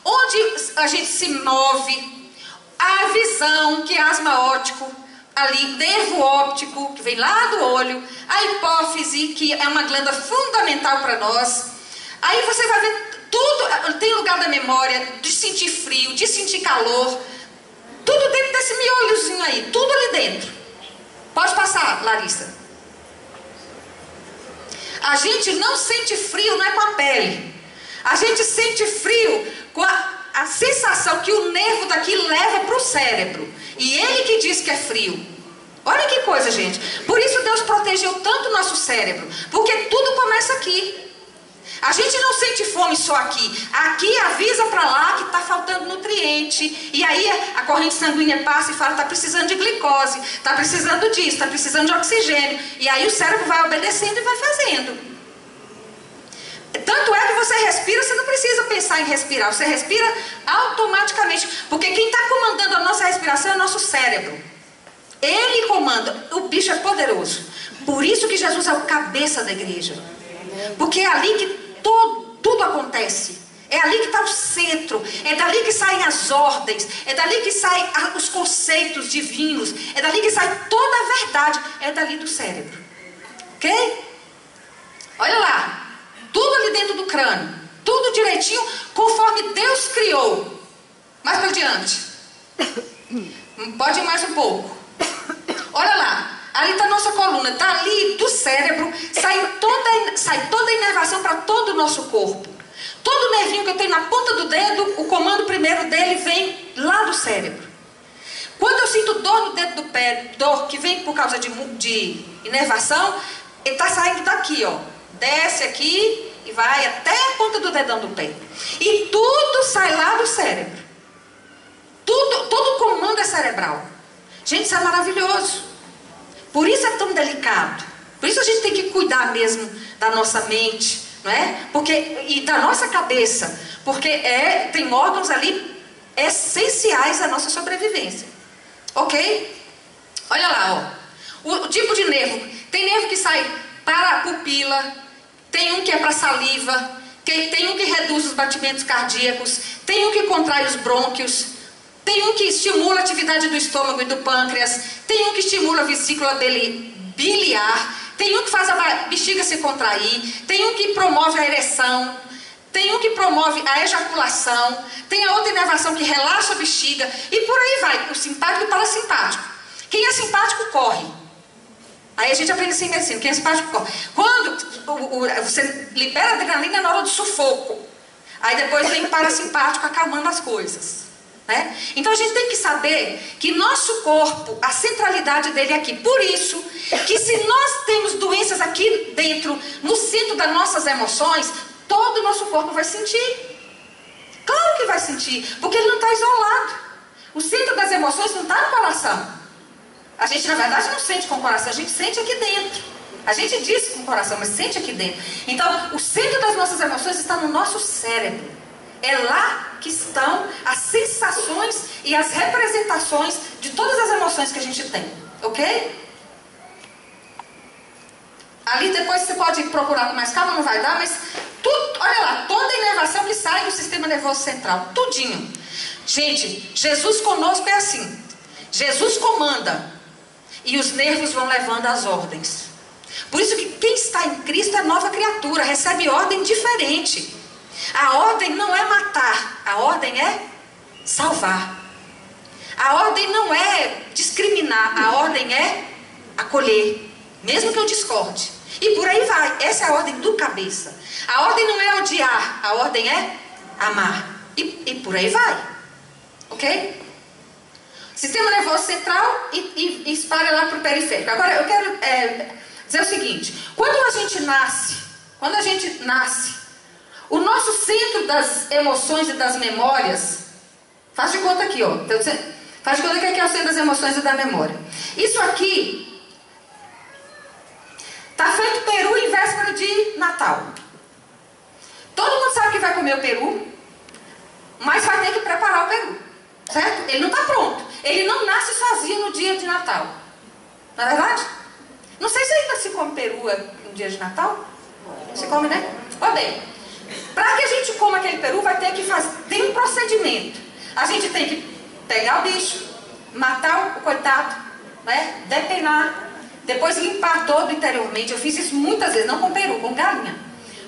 onde a gente se move, a visão, que é asma óptico, ali, nervo óptico, que vem lá do olho, a hipófise, que é uma glândula fundamental para nós. Aí você vai ver tudo, tem lugar da memória, de sentir frio, de sentir calor. Tudo dentro desse miolhozinho aí, tudo ali dentro. Pode passar, Larissa. A gente não sente frio, não é com a pele. A gente sente frio com a sensação que o nervo daqui leva para o cérebro. E ele que diz que é frio. Olha que coisa, gente. Por isso Deus protegeu tanto o nosso cérebro. Porque tudo começa aqui. A gente não sente fome só aqui. Aqui avisa para lá que está faltando nutriente. E aí a corrente sanguínea passa e fala, está precisando de glicose, está precisando disso, está precisando de oxigênio. E aí o cérebro vai obedecendo e vai fazendo. Tanto é que você respira, você não precisa pensar em respirar. Você respira automaticamente. Porque quem está comandando a nossa respiração é o nosso cérebro. Ele comanda. O bicho é poderoso. Por isso que Jesus é o cabeça da igreja. Porque é ali que tudo acontece. É ali que está o centro. É dali que saem as ordens. É dali que saem os conceitos divinos. É dali que sai toda a verdade. É dali do cérebro. Ok? Olha lá. Tudo ali dentro do crânio. Tudo direitinho conforme Deus criou. Mais para diante. Pode ir mais um pouco. Olha lá. Ali está a nossa coluna. Dali do cérebro sai toda a inervação para todo o nosso corpo. Todo nervinho que eu tenho na ponta do dedo, o comando primeiro dele vem lá do cérebro. Quando eu sinto dor no dedo do pé, dor que vem por causa de inervação, ele está saindo daqui, ó. Desce aqui e vai até a ponta do dedão do pé. E tudo sai lá do cérebro. Todo o comando é cerebral. Gente, isso é maravilhoso. Por isso é tão delicado. Por isso a gente tem que cuidar mesmo da nossa mente, não é? E da nossa cabeça. Porque tem órgãos ali essenciais à nossa sobrevivência. Ok? Olha lá, ó. O tipo de nervo. Tem nervo que sai para a pupila. Tem um que é para saliva. Tem um que reduz os batimentos cardíacos. Tem um que contrai os brônquios. Tem um que estimula a atividade do estômago e do pâncreas. Tem um que estimula a vesícula biliar. Tem um que faz a bexiga se contrair. Tem um que promove a ereção. Tem um que promove a ejaculação. Tem a outra inervação que relaxa a bexiga. E por aí vai, o simpático e o parasimpático. Quem é simpático corre. Aí a gente aprende assim em medicina. Quem é simpático corre. Quando você libera adrenalina na hora do sufoco. Aí depois vem o parasimpático acalmando as coisas. Né? Então a gente tem que saber que nosso corpo, a centralidade dele é aqui. Por isso que se nós temos doenças aqui dentro, no centro das nossas emoções, todo o nosso corpo vai sentir. Claro que vai sentir, porque ele não está isolado. O centro das emoções não está no coração. A gente na verdade não sente com o coração, a gente sente aqui dentro. A gente diz com o coração, mas sente aqui dentro. Então o centro das nossas emoções está no nosso cérebro. É lá que estão as sensações e as representações de todas as emoções que a gente tem. Ok? Ali depois você pode procurar com mais calma, não vai dar, mas tudo, olha lá, toda a inervação que sai do sistema nervoso central, tudinho. Gente, Jesus conosco é assim. Jesus comanda e os nervos vão levando as ordens. Por isso que quem está em Cristo é nova criatura, recebe ordem diferente. A ordem não é matar, a ordem é salvar. A ordem não é discriminar, a ordem é acolher, mesmo que eu discorde. E por aí vai, essa é a ordem do cabeça. A ordem não é odiar, a ordem é amar. E por aí vai. Ok? Sistema nervoso central e espalha lá para o periférico. Agora eu quero dizer o seguinte: quando a gente nasce, o nosso centro das emoções e das memórias, faz de conta aqui, ó. Faz de conta que aqui é o centro das emoções e da memória. Isso aqui está feito peru em véspera de Natal. Todo mundo sabe que vai comer o peru, mas vai ter que preparar o peru, certo? Ele não está pronto. Ele não nasce sozinho no dia de Natal. Não é verdade? Não sei se ainda se come peru no dia de Natal. Se come, né? Ó bem, para que a gente coma aquele peru, vai ter que fazer. Tem um procedimento. A gente tem que pegar o bicho, matar o coitado, né? Depenar, depois limpar todo interiormente. Eu fiz isso muitas vezes, não com peru, com galinha.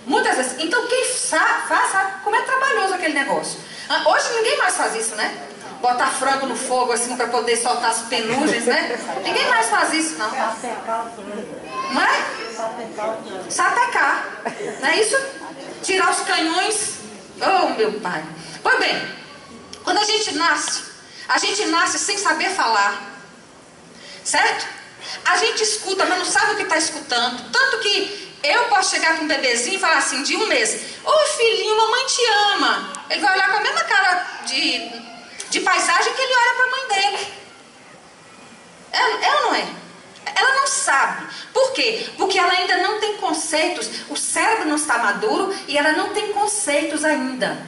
Muitas vezes. Então quem faz sabe como é trabalhoso aquele negócio. Hoje ninguém mais faz isso, né? Botar frango no fogo assim para poder soltar as penugens, né? Ninguém mais faz isso, não. Não é? Sapecar. Não é isso? Tirar os canhões. Oh, meu pai. Pois bem, quando a gente nasce sem saber falar. Certo? A gente escuta, mas não sabe o que está escutando. Tanto que eu posso chegar com um bebezinho e falar assim, de 1 mês: ô filhinho, mamãe te ama. Ele vai olhar com a mesma cara de paisagem que ele olha para a mãe dele. É ou não é? Ela não sabe. Por quê? Porque ela ainda não tem conceitos. O cérebro não está maduro e ela não tem conceitos ainda.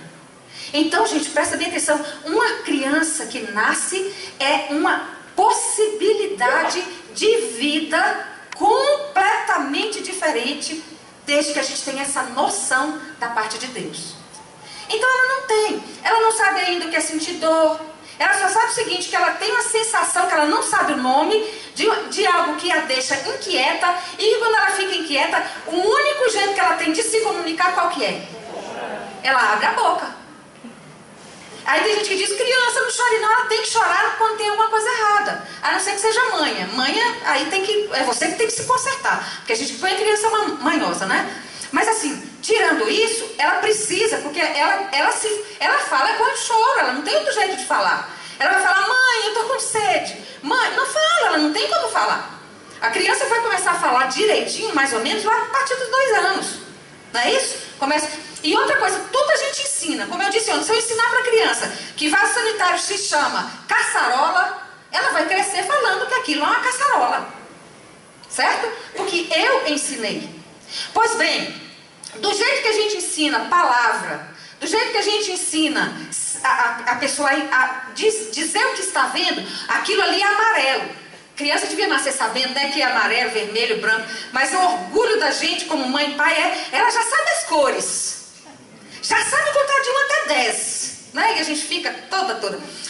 Então, gente, presta bem atenção. Uma criança que nasce é uma possibilidade de vida completamente diferente, desde que a gente tenha essa noção da parte de Deus. Então ela não tem. Ela não sabe ainda o que é sentir dor. Ela só sabe o seguinte, que ela tem uma sensação, que ela não sabe o nome, de algo que a deixa inquieta, e quando ela fica inquieta, o único jeito que ela tem de se comunicar, qual que é? Ela abre a boca. Aí tem gente que diz, criança não chore não, ela tem que chorar quando tem alguma coisa errada. A não ser que seja manha. Manha, aí é você que tem que se consertar. Porque a gente põe a criança manhosa, né? Mas assim, tirando isso, ela precisa, porque ela fala com o choro, ela não tem outro jeito de falar. Ela vai falar, mãe, eu tô com sede. Mãe, não fala, ela não tem como falar. A criança vai começar a falar direitinho, mais ou menos, lá a partir dos 2 anos. Não é isso? E outra coisa, tudo a gente ensina. Como eu disse ontem, se eu ensinar para a criança que vaso sanitário se chama caçarola, ela vai crescer falando que aquilo é uma caçarola. Certo? Porque eu ensinei. Pois bem, do jeito que a gente ensina palavra, do jeito que a gente ensina a pessoa a dizer o que está vendo, aquilo ali é amarelo. Criança devia nascer sabendo, né, que é amarelo, vermelho, branco. Mas o orgulho da gente como mãe e pai ela já sabe as cores. Já sabe contar de 1 até 10. Né? E a gente fica toda.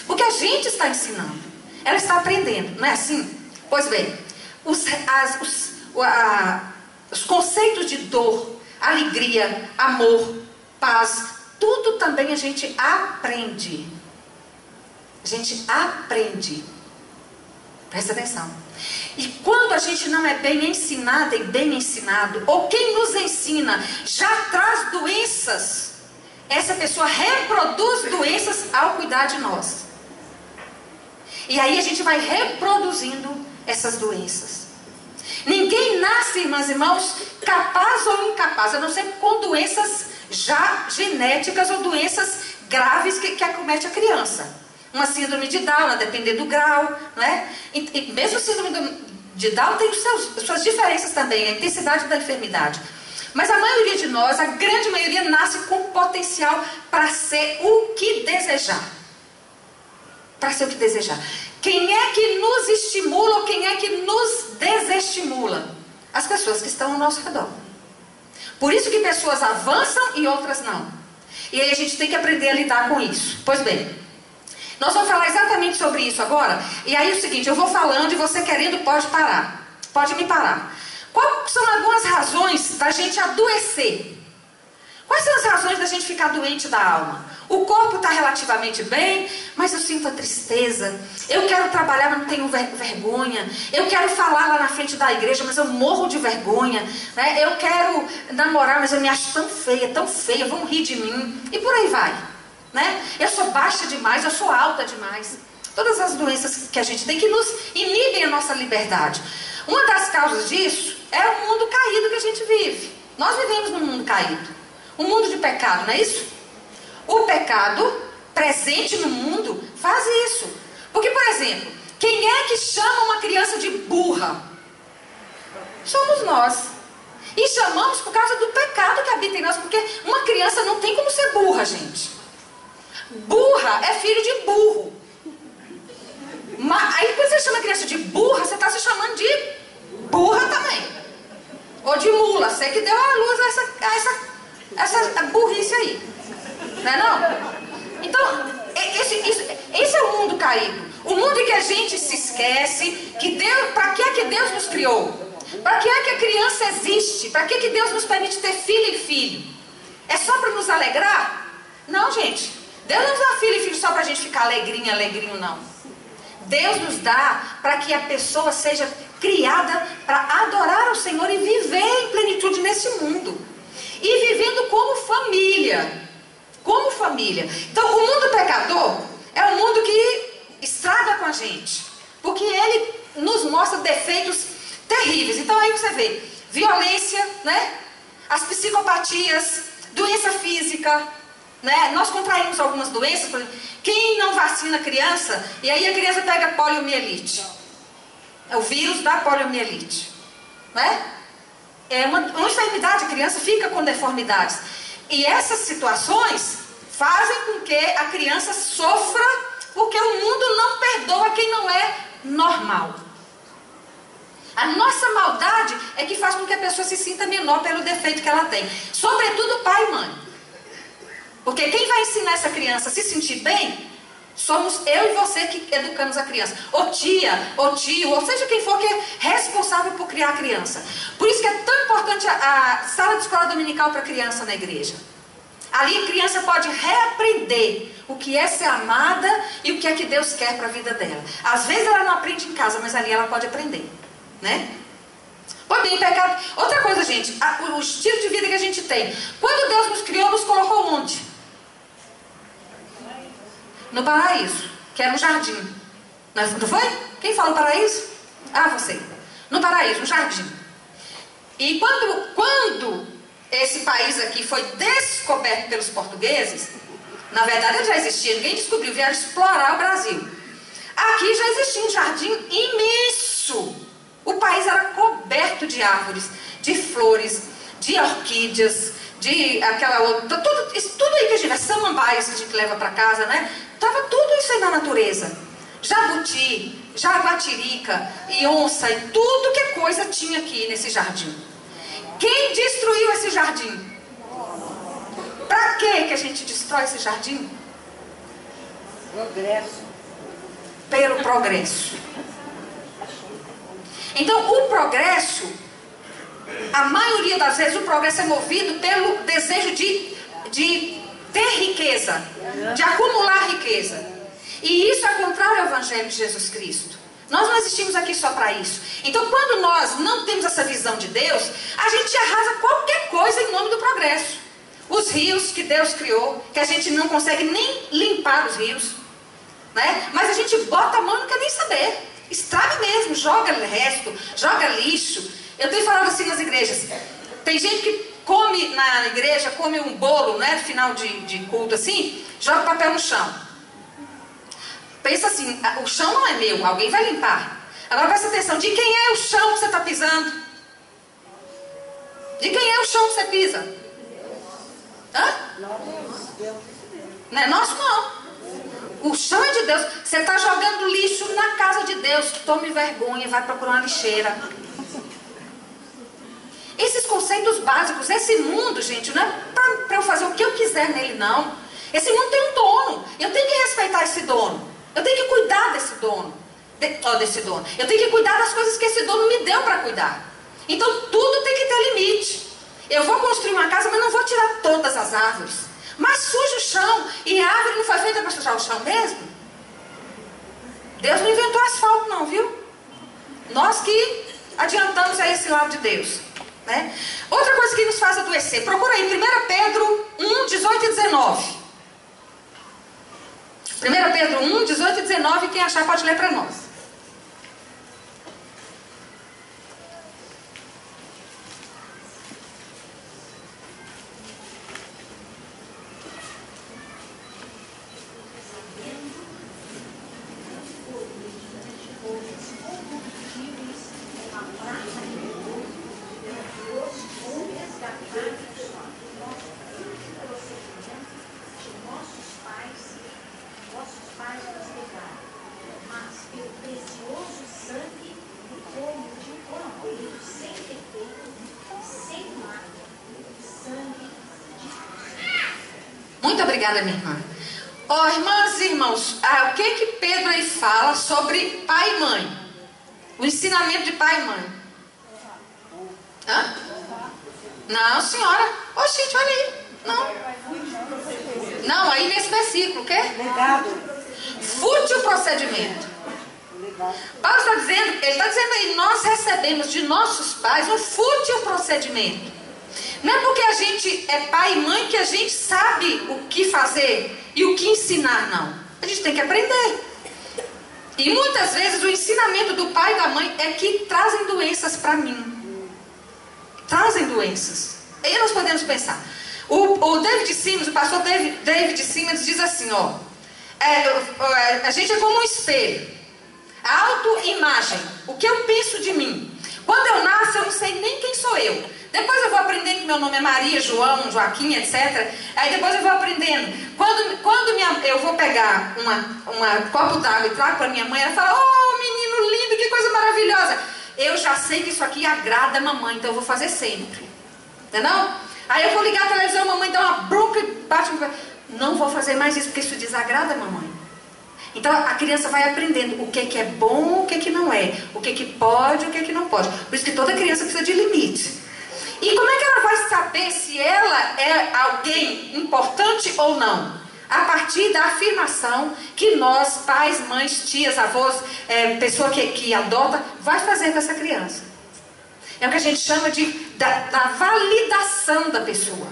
Porque a gente está ensinando. Ela está aprendendo, não é assim? Pois bem, os conceitos de dor, alegria, amor, paz, tudo também a gente aprende. A gente aprende. Presta atenção. E quando a gente não é bem ensinada e bem ensinado, ou quem nos ensina já traz doenças, essa pessoa reproduz doenças ao cuidar de nós. E aí a gente vai reproduzindo essas doenças. Ninguém nasce, irmãs e irmãos, capaz ou incapaz, a não ser com doenças já genéticas ou doenças graves que acomete a criança. Uma síndrome de Down, a depender do grau, né? E mesmo a síndrome de Down tem suas diferenças também, a intensidade da enfermidade. Mas a maioria de nós, a grande maioria, nasce com potencial para ser o que desejar. Para ser o que desejar. Quem é que nos estimula ou quem é que nos desestimula? As pessoas que estão ao nosso redor. Por isso que pessoas avançam e outras não. E aí a gente tem que aprender a lidar com isso. Pois bem, nós vamos falar exatamente sobre isso agora. E aí é o seguinte, eu vou falando e você querendo pode parar. Pode me parar. Quais são algumas razões da gente adoecer? Quais são as razões da gente ficar doente da alma? O corpo está relativamente bem, mas eu sinto a tristeza. Eu quero trabalhar, mas não tenho vergonha. Eu quero falar lá na frente da igreja, mas eu morro de vergonha. Né? Eu quero namorar, mas eu me acho tão feia, vão rir de mim. E por aí vai. Né? Eu sou baixa demais, eu sou alta demais. Todas as doenças que a gente tem que nos inibem a nossa liberdade. Uma das causas disso é o mundo caído que a gente vive. Nós vivemos num mundo caído. Um mundo de pecado, não é isso? O pecado presente no mundo faz isso. Porque, por exemplo, quem é que chama uma criança de burra? Somos nós. E chamamos por causa do pecado que habita em nós. Porque uma criança não tem como ser burra, gente. Burra é filho de burro. Aí quando você chama a criança de burra, você está se chamando de burra também. Ou de mula. Você que deu à luz essa burrice aí. Não é não? Então, esse é o mundo caído. O mundo em que a gente se esquece que Deus, para que é que Deus nos criou? Para que é que a criança existe? Para que Deus nos permite ter filho e filho? É só para nos alegrar? Não, gente. Deus não nos dá filho e filho só para a gente ficar alegrinho, não. Deus nos dá para que a pessoa seja criada para adorar o Senhor e viver em plenitude nesse mundo. E vivendo como família. Como família. Então, o mundo pecador é um mundo que estraga com a gente. Porque ele nos mostra defeitos terríveis. Então, aí você vê violência, né? As psicopatias, doença física, né? Nós contraímos algumas doenças. Por exemplo, quem não vacina a criança, e aí a criança pega poliomielite. É o vírus da poliomielite, né? É uma enfermidade, a criança fica com deformidades. E essas situações fazem com que a criança sofra, porque o mundo não perdoa quem não é normal. A nossa maldade é que faz com que a pessoa se sinta menor pelo defeito que ela tem. Sobretudo pai e mãe. Porque quem vai ensinar essa criança a se sentir bem, somos eu e você que educamos a criança. Ou tia, ou tio, ou seja quem for que é responsável por criar a criança. Por isso que é tão importante a sala de escola dominical para a criança na igreja. Ali a criança pode reaprender o que é ser amada e o que é que Deus quer para a vida dela. Às vezes ela não aprende em casa, mas ali ela pode aprender, né? Pois bem, pecado. Outra coisa, gente, o estilo de vida que a gente tem. Quando Deus nos criou, nos colocou onde? No paraíso, que era um jardim. Não foi? Quem falou paraíso? Ah, você. No paraíso, um jardim. E quando esse país aqui foi descoberto pelos portugueses, na verdade ele já existia, ninguém descobriu, vieram explorar o Brasil. Aqui já existia um jardim imenso. O país era coberto de árvores, de flores, de orquídeas, de aquela outra, tudo aí que a gente vê, samambaias que a gente leva para casa, né? Tava tudo isso aí na natureza. Jabuti, jaguatirica e onça e tudo que coisa tinha aqui nesse jardim. Quem destruiu esse jardim? Para que a gente destrói esse jardim? Progresso. Pelo progresso. Então o progresso, a maioria das vezes o progresso é movido pelo desejo de ter riqueza, de acumular riqueza. E isso é contrário ao Evangelho de Jesus Cristo. Nós não existimos aqui só para isso. Então quando nós não temos essa visão de Deus, a gente arrasa qualquer coisa em nome do progresso. Os rios que Deus criou, que a gente não consegue nem limpar os rios, né? Mas a gente bota a mão e não quer nem saber. Estraga mesmo, joga resto, joga lixo. Eu tenho falado assim nas igrejas. Tem gente que come na igreja, come um bolo, né, no final de culto assim, joga papel no chão. Pensa assim, o chão não é meu, alguém vai limpar. Agora presta atenção, de quem é o chão que você está pisando? De quem é o chão que você pisa? Hã? Não é nosso não. O chão é de Deus. Você está jogando lixo na casa de Deus. Tome vergonha, vai procurar uma lixeira. Esses conceitos básicos, esse mundo, gente, não é para eu fazer o que eu quiser nele, não. Esse mundo tem um dono. Eu tenho que respeitar esse dono. Eu tenho que cuidar desse dono. Desse dono. Eu tenho que cuidar das coisas que esse dono me deu para cuidar. Então tudo tem que ter limite. Eu vou construir uma casa, mas não vou tirar todas as árvores. Mas suja o chão. E a árvore não foi feita para sujar o chão mesmo? Deus não inventou asfalto não, viu? Nós que adiantamos a esse lado de Deus, né? Outra coisa que nos faz adoecer. Procura aí, 1 Pedro 1, 18 e 19. 1 Pedro 1, 18 e 19. Quem achar pode ler para nós. Muito obrigada, minha irmã. Ó, irmãs e irmãos, o que Pedro aí fala sobre pai e mãe? O ensinamento de pai e mãe. Hã? Não, senhora. Ô, gente, olha aí. Não. Não, aí nesse versículo, o quê? Legado. Fútil procedimento. Paulo está dizendo, ele está dizendo aí, nós recebemos de nossos pais um fútil procedimento. Não é porque a gente é pai e mãe que a gente sabe o que fazer e o que ensinar, não. A gente tem que aprender. E muitas vezes o ensinamento do pai e da mãe é que trazem doenças para mim. Trazem doenças. Aí nós podemos pensar. O David Simmons, o pastor David Simmons diz assim, ó. A gente é como um espelho. A autoimagem. O que eu penso de mim. Quando eu nasço, eu não sei nem quem sou eu. Depois eu vou aprendendo que meu nome é Maria, João, Joaquim, etc. Aí depois eu vou aprendendo. Quando eu vou pegar um copo d'água e trago para minha mãe, ela fala, oh, menino lindo, que coisa maravilhosa. Eu já sei que isso aqui agrada a mamãe, então eu vou fazer sempre. Entendeu? Aí eu vou ligar a televisão, a mamãe dá uma bronca e bate no... Não vou fazer mais isso, porque isso desagrada a mamãe. Então a criança vai aprendendo o que é bom, o que não é. O que pode, o que não pode. Por isso que toda criança precisa de limite. E como é que ela vai saber se ela é alguém importante ou não? A partir da afirmação que nós, pais, mães, tias, avós, pessoa que adota, vai fazer com essa criança. É o que a gente chama da validação da pessoa.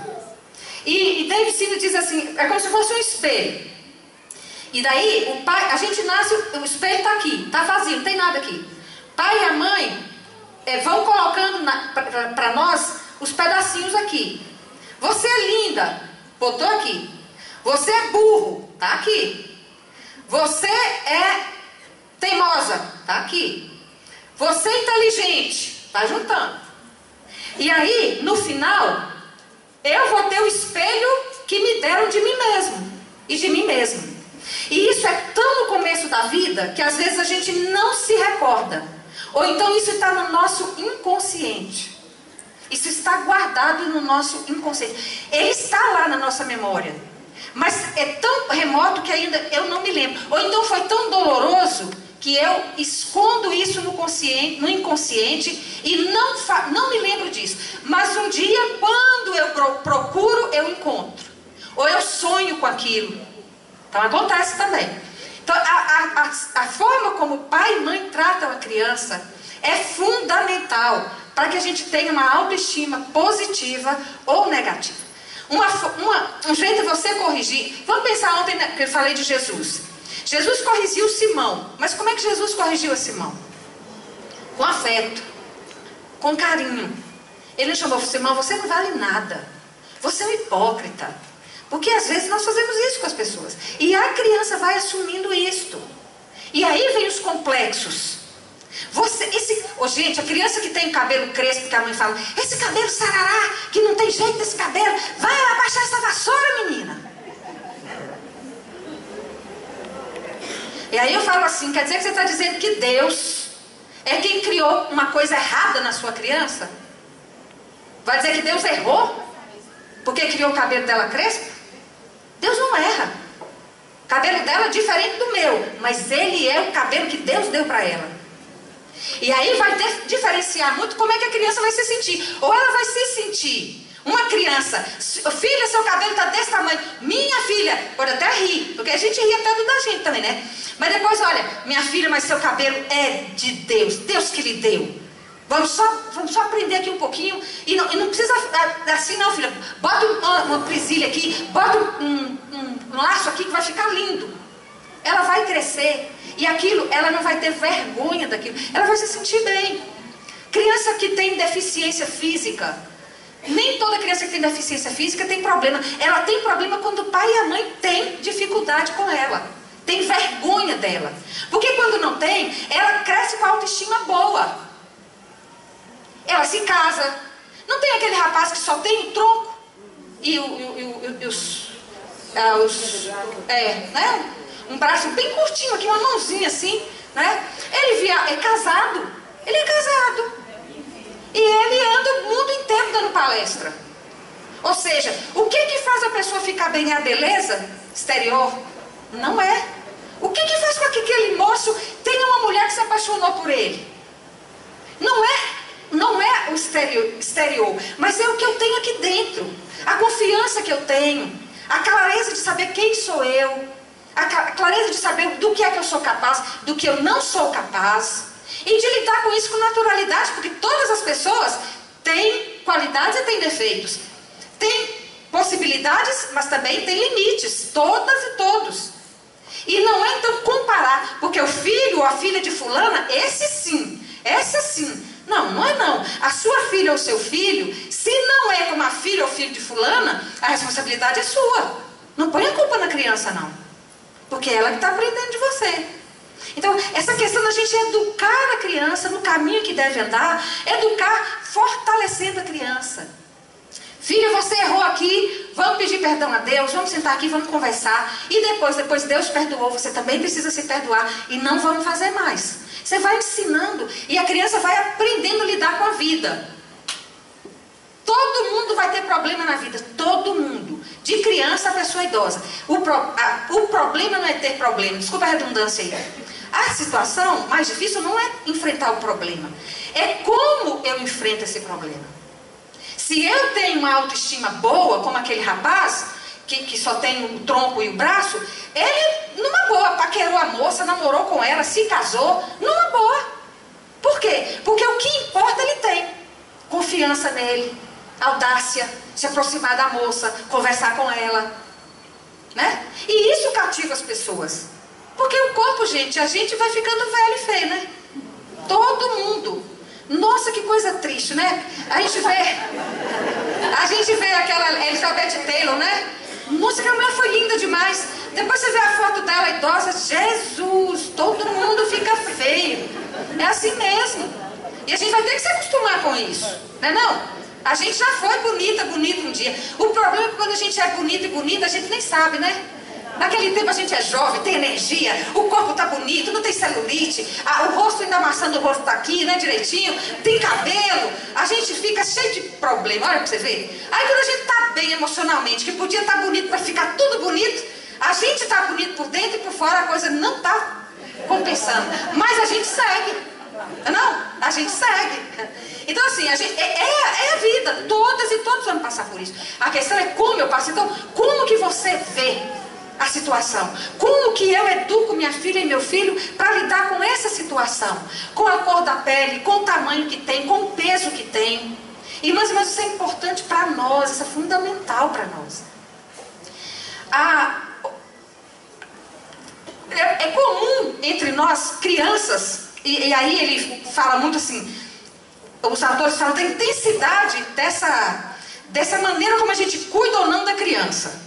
E David Simmons diz assim, é como se fosse um espelho. E daí, o pai, a gente nasce, o espelho está aqui, está vazio, não tem nada aqui. Pai e a mãe vão colocando para nós os pedacinhos aqui. Você é linda, botou aqui. Você é burro, tá aqui. Você é teimosa, tá aqui. Você é inteligente, tá juntando. E aí, no final, eu vou ter o espelho que me deram de mim mesmo e de mim mesmo. E isso é tão no começo da vida que às vezes a gente não se recorda. Ou então isso está no nosso inconsciente. Isso está guardado no nosso inconsciente. Ele está lá na nossa memória. Mas é tão remoto que ainda eu não me lembro. Ou então foi tão doloroso que eu escondo isso no inconsciente e não me lembro disso. Mas um dia, quando eu procuro, eu encontro. Ou eu sonho com aquilo. Então acontece também. Então a forma como pai e mãe tratam a criança é fundamental para que a gente tenha uma autoestima positiva ou negativa. Um jeito de você corrigir. Vamos pensar ontem que eu falei de Jesus. Jesus corrigiu Simão. Mas como é que Jesus corrigiu a Simão? Com afeto, com carinho. Ele não chamou Simão, você não vale nada. Você é um hipócrita. Porque às vezes nós fazemos isso com as pessoas. E a criança vai assumindo isto. E aí vem os complexos. Gente, a criança que tem cabelo crespo, que a mãe fala, esse cabelo sarará, que não tem jeito desse cabelo, vai abaixar essa vassoura, menina. E aí eu falo assim, quer dizer que você está dizendo que Deus é quem criou uma coisa errada na sua criança? Vai dizer que Deus errou? Porque criou o cabelo dela crespo? Deus não erra. O cabelo dela é diferente do meu, mas ele é o cabelo que Deus deu para ela. E aí vai diferenciar muito como é que a criança vai se sentir. Ou ela vai se sentir uma criança, filha, seu cabelo está desse tamanho. Minha filha, pode até rir, porque a gente ri até da gente também, né? Mas depois, olha, minha filha, mas seu cabelo é de Deus, Deus que lhe deu. Vamos só aprender aqui um pouquinho. E não precisa assim não, filha. Bota uma presilha aqui, bota um laço aqui que vai ficar lindo. Ela vai crescer. E aquilo, ela não vai ter vergonha daquilo. Ela vai se sentir bem. Criança que tem deficiência física. Nem toda criança que tem deficiência física tem problema. Ela tem problema quando o pai e a mãe têm dificuldade com ela. Tem vergonha dela. Porque quando não tem, ela cresce com a autoestima boa. Ela se casa. Não tem aquele rapaz que só tem o tronco e né? Um braço bem curtinho aqui, uma mãozinha assim, né? Ele é casado. Ele é casado. E ele anda o mundo inteiro dando palestra. Ou seja, o que faz a pessoa ficar bem é a beleza exterior? Não é. O que faz com que aquele moço tenha uma mulher que se apaixonou por ele? Não é o exterior, mas é o que eu tenho aqui dentro. A confiança que eu tenho, a clareza de saber quem sou eu. A clareza de saber do que é que eu sou capaz, do que eu não sou capaz. E de lidar com isso com naturalidade, porque todas as pessoas têm qualidades e têm defeitos. Tem possibilidades, mas também tem limites. Todas e todos. E não é então comparar, porque o filho ou a filha de fulana, esse sim, essa sim. Não, não é não. A sua filha ou seu filho, se não é como a filha ou filho de fulana, a responsabilidade é sua. Não põe a culpa na criança não. Porque é ela que está aprendendo de você. Então, essa questão da gente educar a criança no caminho que deve andar, educar fortalecendo a criança. Filha, você errou aqui, vamos pedir perdão a Deus, vamos sentar aqui, vamos conversar. E depois Deus perdoou, você também precisa se perdoar. E não vamos fazer mais. Você vai ensinando e a criança vai aprendendo a lidar com a vida. Todo mundo vai ter problema na vida, todo mundo. De criança a pessoa idosa. O problema não é ter problema, desculpa a redundância aí. A situação mais difícil não é enfrentar o problema. É como eu enfrento esse problema. Se eu tenho uma autoestima boa, como aquele rapaz, que só tem o tronco e o braço, ele, numa boa, paquerou a moça, namorou com ela, se casou, numa boa. Por quê? Porque o que importa ele tem. Confiança nele, audácia, se aproximar da moça, conversar com ela. Né? E isso cativa as pessoas. Porque o corpo, gente, a gente vai ficando velho e feio, né? Todo mundo. Nossa, que coisa triste, né? A gente vê aquela Elizabeth Taylor, né? Nossa, aquela mulher foi linda demais. Depois você vê a foto dela idosa, Jesus, todo mundo fica feio. É assim mesmo. E a gente vai ter que se acostumar com isso, não é não? A gente já foi bonita um dia. O problema é que quando a gente é bonita e bonita, a gente nem sabe, né? Naquele tempo a gente é jovem, tem energia, o corpo tá bonito, não tem celulite, o rosto ainda amassando, o rosto tá aqui, né, direitinho, tem cabelo, a gente fica cheio de problema, olha pra você ver. Aí quando a gente tá bem emocionalmente, que podia estar bonito para ficar tudo bonito, a gente tá bonito por dentro e por fora, a coisa não tá compensando, mas a gente segue, não? A gente segue. Então assim, a gente, é a vida, todas e todos vamos passar por isso. A questão é como eu passo. Então, como que você vê a situação? Como que eu educo minha filha e meu filho para lidar com essa situação? Com a cor da pele, com o tamanho que tem, com o peso que tem. E mais ou menos isso é importante para nós, isso é fundamental para nós. É comum entre nós, crianças, e aí ele fala muito assim, os autores falam da intensidade dessa maneira como a gente cuida ou não da criança.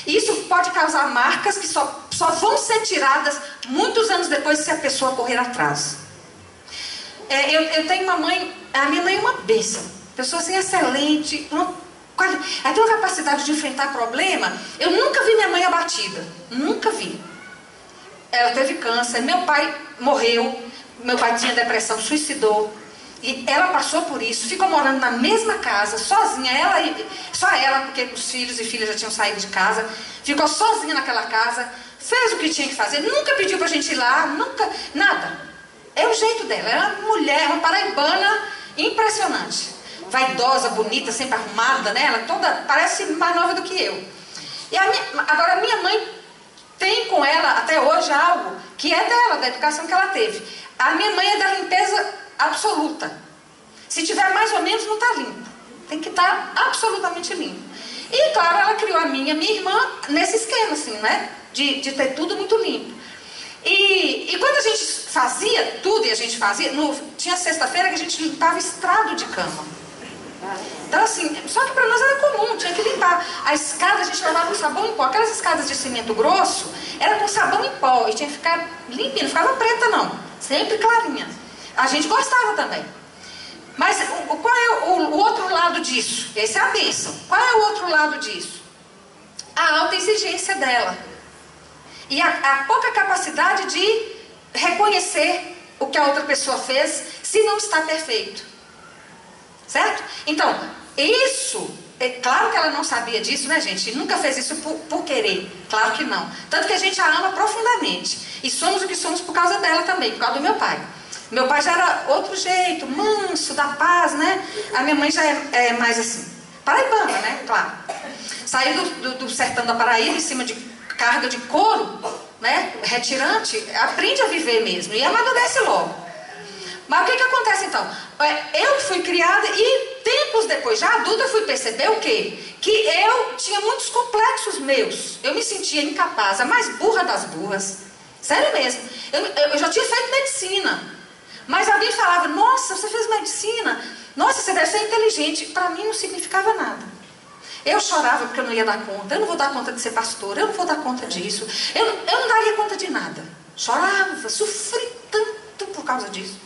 Isso pode causar marcas que só vão ser tiradas muitos anos depois se a pessoa correr atrás. Eu tenho uma mãe, a minha mãe é uma bênção, pessoa assim excelente, ela tem uma capacidade de enfrentar problema. Eu nunca vi minha mãe abatida, nunca vi. Ela teve câncer, meu pai morreu, meu pai tinha depressão, suicidou. E ela passou por isso, ficou morando na mesma casa, sozinha, só ela, porque os filhos e filhas já tinham saído de casa, ficou sozinha naquela casa, fez o que tinha que fazer, nunca pediu pra gente ir lá, nunca, nada. É o jeito dela, ela é uma mulher, uma paraibana impressionante. Vaidosa, bonita, sempre arrumada, né? Ela toda, parece mais nova do que eu. E agora a minha mãe tem com ela, até hoje, algo que é dela, da educação que ela teve. A minha mãe é da limpeza absoluta. Se tiver mais ou menos, não está limpo. Tem que estar absolutamente limpo. E claro, ela criou a minha irmã nesse esquema, assim, né? De ter tudo muito limpo. E quando a gente fazia tudo, e a gente fazia, tinha sexta-feira que a gente limpava estrado de cama. Então assim, só que para nós era comum, tinha que limpar. A escada a gente lavava com sabão em pó. Aquelas escadas de cimento grosso, era com sabão em pó. E tinha que ficar limpinha, não ficava preta não. Sempre clarinha. A gente gostava também. Mas qual é o outro lado disso? Essa é a bênção. Qual é o outro lado disso? A alta exigência dela. E a pouca capacidade de reconhecer o que a outra pessoa fez, se não está perfeito. Certo? Então, isso, é claro que ela não sabia disso, né, gente? E nunca fez isso por querer. Claro que não. Tanto que a gente a ama profundamente. E somos o que somos por causa dela também, por causa do meu pai. Meu pai já era outro jeito, manso, da paz, né? A minha mãe já é mais assim, paraibana, né? Claro. Saiu do sertão da Paraíba, em cima de carga de couro, né, retirante, aprende a viver mesmo e amadurece logo. Mas o que acontece então? Eu fui criada e tempos depois, já adulta, eu fui perceber o quê? Que eu tinha muitos complexos meus. Eu me sentia incapaz, a mais burra das burras. Sério mesmo. Eu já tinha feito medicina. Mas alguém falava, nossa, você fez medicina? Nossa, você deve ser inteligente. Para mim não significava nada. Eu chorava porque eu não ia dar conta. Eu não vou dar conta de ser pastora. Eu não vou dar conta disso. Eu não daria conta de nada. Chorava, sofri tanto por causa disso.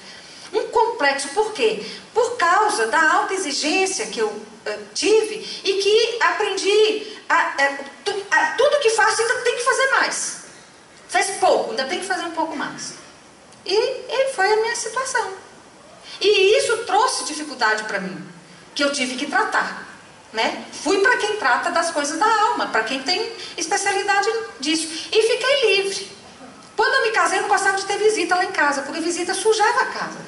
Um complexo, por quê? Por causa da alta exigência que eu tive e que aprendi tudo que faço ainda tem que fazer mais. Faz pouco, ainda tem que fazer um pouco mais. E foi a minha situação. E isso trouxe dificuldade para mim, que eu tive que tratar. Né? Fui para quem trata das coisas da alma, para quem tem especialidade disso. E fiquei livre. Quando eu me casei, eu não gostava de ter visita lá em casa, porque visita sujava a casa.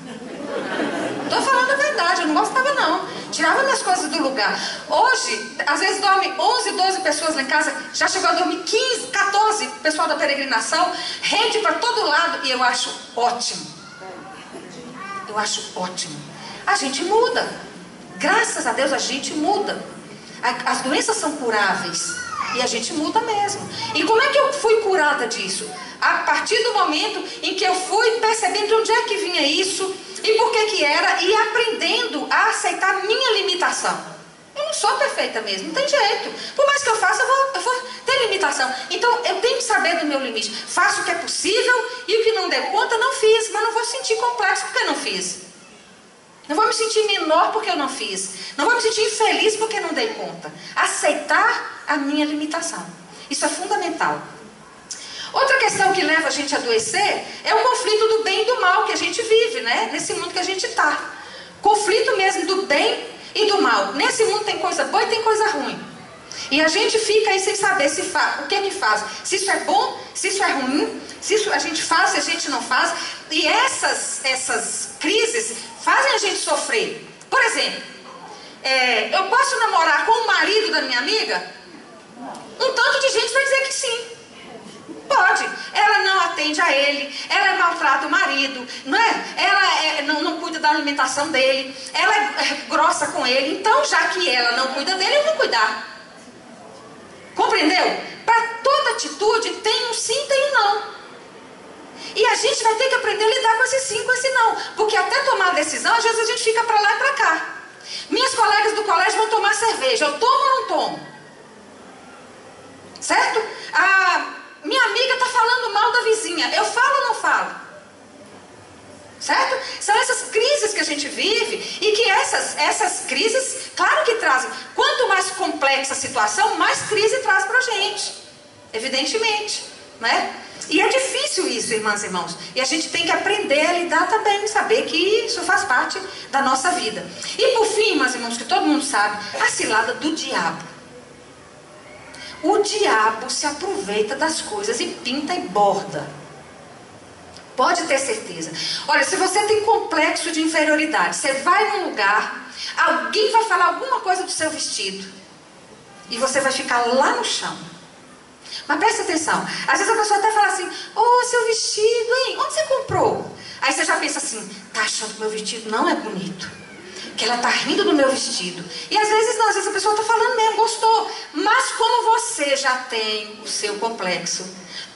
Estou falando a verdade, eu não gostava não. Tirava minhas coisas do lugar. Hoje, às vezes dorme 11, 12 pessoas lá em casa, já chegou a dormir 15, 14 pessoal da peregrinação, rede para todo lado, e eu acho ótimo. Eu acho ótimo. A gente muda. Graças a Deus a gente muda. As doenças são curáveis. E a gente muda mesmo. E como é que eu fui curada disso? A partir do momento em que eu fui percebendo de onde é que vinha isso e por que era, e aprendendo a aceitar a minha limitação. Eu não sou perfeita mesmo, não tem jeito. Por mais que eu faça, eu vou ter limitação. Então eu tenho que saber do meu limite. Faço o que é possível e o que não der conta, não fiz. Mas não vou sentir complexo porque não fiz. Não vou me sentir menor porque eu não fiz. Não vou me sentir infeliz porque não dei conta. Aceitar a minha limitação. Isso é fundamental. Outra questão que leva a gente a adoecer é o conflito do bem e do mal que a gente vive, né? Nesse mundo que a gente está. Conflito mesmo do bem e do mal. Nesse mundo tem coisa boa e tem coisa ruim. E a gente fica aí sem saber o que é que faz. Se isso é bom, se isso é ruim, se isso a gente faz, se a gente não faz. E essas crises fazem a gente sofrer. Por exemplo, eu posso namorar com o marido da minha amiga? Um tanto de gente vai dizer que sim. Pode. Ela não atende a ele, ela maltrata o marido, não é? Ela não cuida da alimentação dele, ela é grossa com ele. Então, já que ela não cuida dele, eu vou cuidar. Compreendeu? Para toda atitude tem um sim, tem um não. E a gente vai ter que aprender a lidar com esse sim, com esse não. Porque até tomar a decisão, às vezes a gente fica para lá e para cá. Minhas colegas do colégio vão tomar cerveja. Eu tomo ou não tomo? Certo? A minha amiga está falando mal da vizinha. Eu falo ou não falo? Certo? São essas crises que a gente vive e que essas crises, claro que trazem. Quanto mais complexa a situação, mais crise traz para a gente. Evidentemente. Né? E é difícil isso, irmãs e irmãos. E a gente tem que aprender a lidar também, saber que isso faz parte da nossa vida. E por fim, irmãs e irmãos, que todo mundo sabe, a cilada do diabo. O diabo se aproveita das coisas e pinta e borda. Pode ter certeza. Olha, se você tem complexo de inferioridade, você vai num lugar, alguém vai falar alguma coisa do seu vestido e você vai ficar lá no chão. Mas presta atenção, às vezes a pessoa até fala assim, seu vestido, hein? Onde você comprou? Aí você já pensa assim, tá achando que meu vestido não é bonito, que ela tá rindo do meu vestido. E às vezes não, às vezes a pessoa tá falando mesmo, gostou. Mas como você já tem o seu complexo,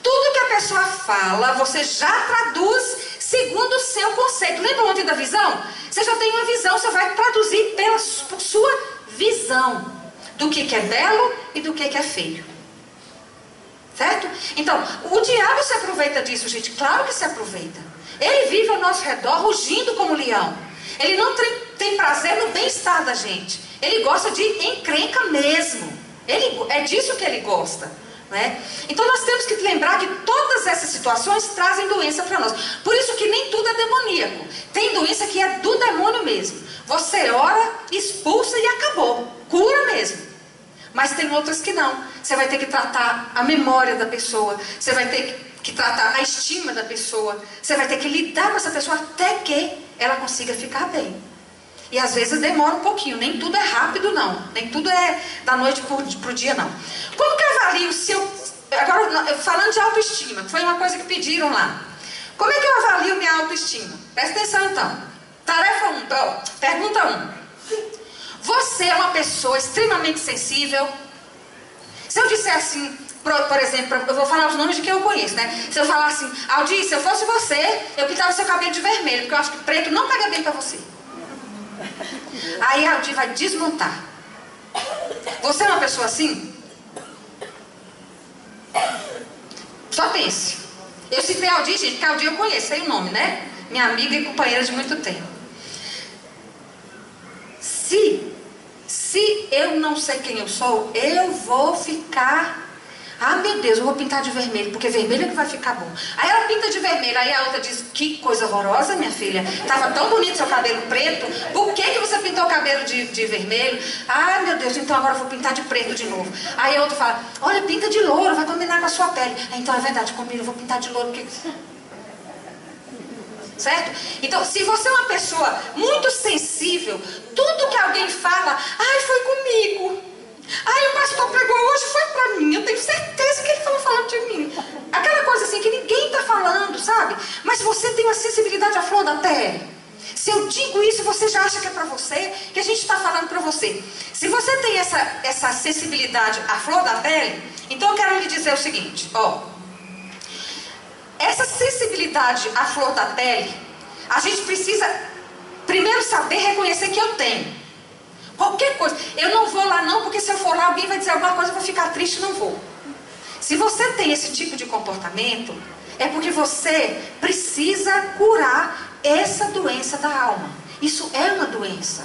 tudo que a pessoa fala, você já traduz segundo o seu conceito. Lembra ontem da visão? Você já tem uma visão, você vai traduzir por sua visão do que é belo e do que é feio. Certo? Então, o diabo se aproveita disso, gente. Claro que se aproveita. Ele vive ao nosso redor rugindo como leão. Ele não tem prazer no bem-estar da gente. Ele gosta de encrenca mesmo. É disso que ele gosta. Né? Então nós temos que lembrar que todas essas situações trazem doença para nós. Por isso que nem tudo é demoníaco. Tem doença que é do demônio mesmo. Você ora, expulsa e acabou. Cura mesmo. Mas tem outras que não. Você vai ter que tratar a memória da pessoa. Você vai ter que tratar a estima da pessoa. Você vai ter que lidar com essa pessoa até que ela consiga ficar bem. E às vezes demora um pouquinho. Nem tudo é rápido, não. Nem tudo é da noite para o dia, não. Como que eu avalio se eu Agora, falando de autoestima, foi uma coisa que pediram lá. Como é que eu avalio minha autoestima? Presta atenção então. Tarefa 1, pergunta 1. Você é uma pessoa extremamente sensível? Se eu disser assim, por exemplo, eu vou falar os nomes de quem eu conheço, né? Se eu falar assim, Aldir, se eu fosse você, eu pintava seu cabelo de vermelho, porque eu acho que preto não pega bem pra você. Aí a Aldir vai desmontar. Você é uma pessoa assim? Só pense. Eu citei a Aldir, gente, porque a Aldir eu conheço, sei o nome, né? Minha amiga e companheira de muito tempo. Se eu não sei quem eu sou, eu vou ficar... Ah, meu Deus, eu vou pintar de vermelho, porque vermelho é que vai ficar bom. Aí ela pinta de vermelho, aí a outra diz, que coisa horrorosa, minha filha. Tava tão bonito seu cabelo preto, por que você pintou o cabelo de vermelho? Ah, meu Deus, então agora eu vou pintar de preto de novo. Aí a outra fala, olha, pinta de louro, vai combinar com a sua pele. Ah, então é verdade, combina, eu vou pintar de louro, porque... Certo? Então, se você é uma pessoa muito sensível, tudo que alguém fala, ai, foi comigo. Ai, o pastor pregou hoje, foi pra mim. Eu tenho certeza que ele estava falando de mim. Aquela coisa assim que ninguém está falando, sabe? Mas você tem uma sensibilidade à flor da pele. Se eu digo isso, você já acha que é pra você, que a gente está falando pra você. Se você tem essa sensibilidade à flor da pele, então eu quero lhe dizer o seguinte, ó. Essa sensibilidade à flor da pele, a gente precisa primeiro saber reconhecer que eu tenho. Qualquer coisa. Eu não vou lá não, porque se eu for lá, alguém vai dizer alguma coisa, eu vou ficar triste e não vou. Se você tem esse tipo de comportamento, é porque você precisa curar essa doença da alma. Isso é uma doença.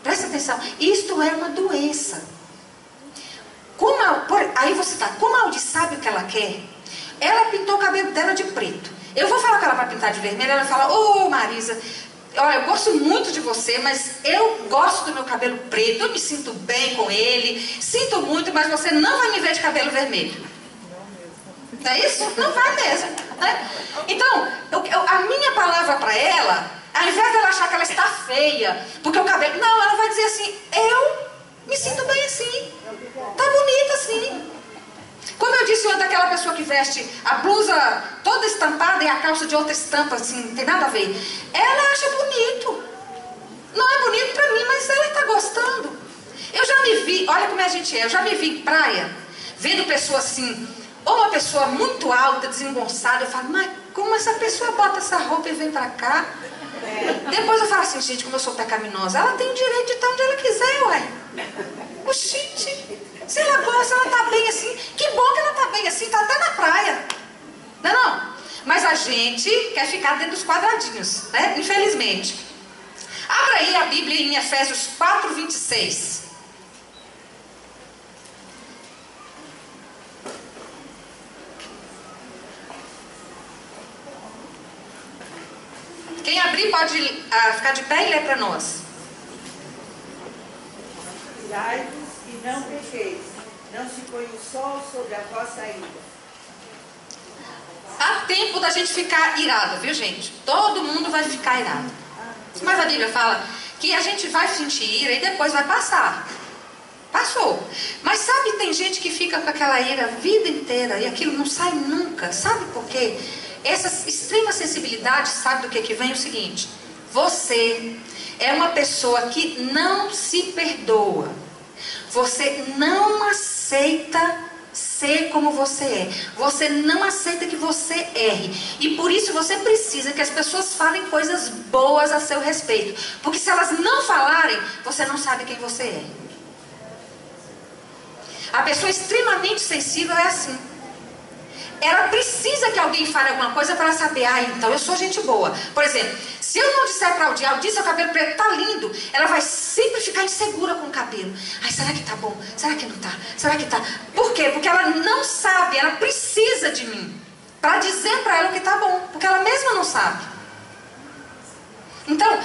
Presta atenção. Isto é uma doença. Aí você tá, como a Aldir sabe o que ela quer? Ela pintou o cabelo dela de preto. Eu vou falar com ela para pintar de vermelho. Ela fala, ô Marisa, olha, eu gosto muito de você, mas eu gosto do meu cabelo preto. Eu me sinto bem com ele. Sinto muito, mas você não vai me ver de cabelo vermelho. Não é isso? Não vai mesmo. Né? Então, a minha palavra para ela, ao invés dela achar que ela está feia, porque o cabelo... Não, ela vai dizer assim, eu me sinto bem assim. Tá bonita assim. Como eu disse ontem, aquela pessoa que veste a blusa toda estampada e a calça de outra estampa, assim, não tem nada a ver. Ela acha bonito. Não é bonito pra mim, mas ela tá gostando. Eu já me vi, olha como a gente é, eu já me vi em praia, vendo pessoa assim, ou uma pessoa muito alta, desengonçada, eu falo, mas como essa pessoa bota essa roupa e vem pra cá? Depois eu falo assim, gente, como eu sou pecaminosa, ela tem o direito de estar onde ela quiser, ué. Oxente, se ela gosta, ela tá bem assim, que bom que ela tá bem assim, tá até na praia. Não é não? Mas a gente quer ficar dentro dos quadradinhos, né? Infelizmente. Abra aí a Bíblia em Efésios 4, 26. Quem abrir pode ficar de pé e ler para nós. Irai-vos e não pequeis, não se põe o sol sobre a vossa ira. Há tempo da gente ficar irado, viu gente? Todo mundo vai ficar irado. Mas a Bíblia fala que a gente vai sentir ira e depois vai passar. Passou. Mas sabe, tem gente que fica com aquela ira a vida inteira e aquilo não sai nunca. Sabe por quê? Essa extrema sensibilidade, sabe do que vem? O seguinte, você é uma pessoa que não se perdoa. Você não aceita ser como você é. Você não aceita que você erre. E por isso você precisa que as pessoas falem coisas boas a seu respeito. Porque se elas não falarem, você não sabe quem você é. A pessoa extremamente sensível é assim. Ela precisa que alguém fale alguma coisa para ela saber, então eu sou gente boa. Por exemplo, se eu não disser para Aldir, Aldir, seu cabelo preto tá lindo, ela vai sempre ficar insegura com o cabelo. Será que tá bom? Será que não tá? Será que tá? Por quê? Porque ela não sabe, ela precisa de mim para dizer para ela o que tá bom, porque ela mesma não sabe. Então,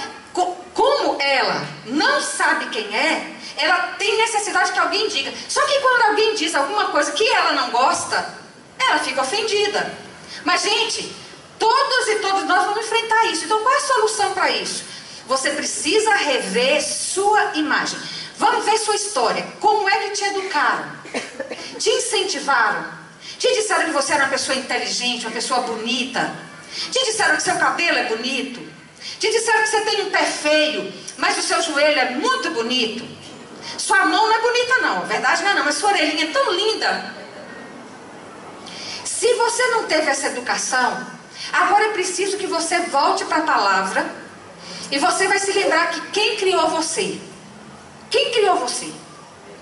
como ela não sabe quem é, ela tem necessidade que alguém diga. Só que quando alguém diz alguma coisa que ela não gosta, ela fica ofendida. Mas, gente, todos e todos nós vamos enfrentar isso. Então, qual é a solução para isso? Você precisa rever sua imagem. Vamos ver sua história. Como é que te educaram? Te incentivaram? Te disseram que você era uma pessoa inteligente, uma pessoa bonita. Te disseram que seu cabelo é bonito. Te disseram que você tem um pé feio, mas o seu joelho é muito bonito. Sua mão não é bonita não, a verdade não é não, mas sua orelhinha é tão linda. Se você não teve essa educação, agora é preciso que você volte para a palavra e você vai se lembrar que quem criou você? Quem criou você?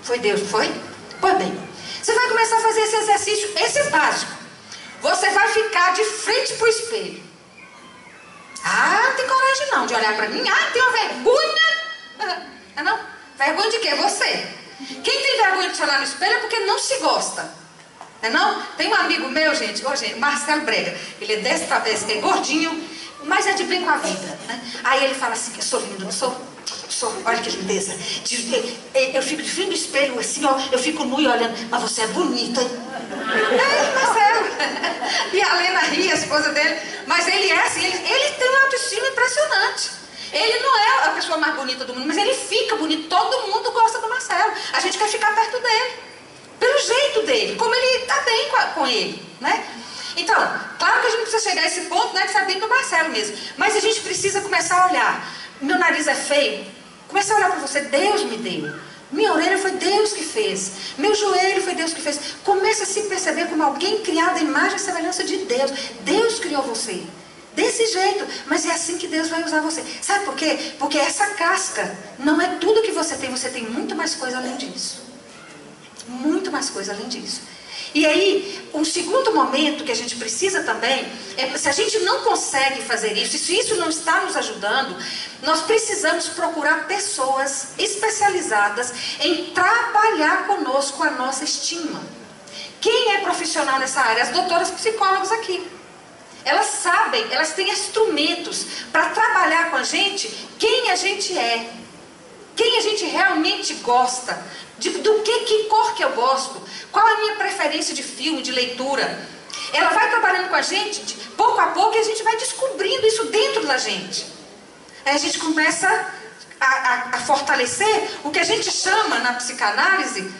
Foi Deus, não foi? Pois bem, você vai começar a fazer esse exercício, esse básico. Você vai ficar de frente para o espelho. Ah, não tem coragem não de olhar para mim. Ah, tem uma vergonha. Não? Vergonha de quê? Você. Quem tem vergonha de se olhar no espelho é porque não se gosta. Não? Tem um amigo meu, gente, Marcelo Brega. Ele é desse cabeça, é gordinho, mas é de bem com a vida. Né? Aí ele fala assim, eu sou lindo, não sou? Olha que lindeza. Eu fico de frente do espelho assim, ó, eu fico nu e olhando, mas você é bonita, hein? Marcelo. E a Lena ri, a esposa dele, mas ele é assim, ele tem uma autoestima impressionante. Ele não é a pessoa mais bonita do mundo, mas ele fica bonito, todo mundo gosta do Marcelo. A gente quer ficar perto dele, pelo jeito dele, como ele está bem com ele, né? Então, claro que a gente precisa chegar a esse ponto, né, de saber do Marcelo mesmo, mas a gente precisa começar a olhar. Meu nariz é feio, começa a olhar para você, Deus me deu. Minha orelha foi Deus que fez. Meu joelho foi Deus que fez. Começa a se perceber como alguém criado à imagem e semelhança de Deus. Deus criou você. Desse jeito. Mas é assim que Deus vai usar você. Sabe por quê? Porque essa casca não é tudo que você tem. Você tem muito mais coisa além disso. Muito mais coisa além disso. E aí, um segundo momento que a gente precisa também, é se a gente não consegue fazer isso, e se isso não está nos ajudando, nós precisamos procurar pessoas especializadas em trabalhar conosco a nossa estima. Quem é profissional nessa área? As doutoras psicólogas aqui. Elas sabem, elas têm instrumentos para trabalhar com a gente quem a gente é, quem a gente realmente gosta, do que cor que eu gosto, qual a minha preferência de filme, de leitura. Ela vai trabalhando com a gente, pouco a pouco, e a gente vai descobrindo isso dentro da gente. Aí a gente começa a fortalecer o que a gente chama na psicanálise,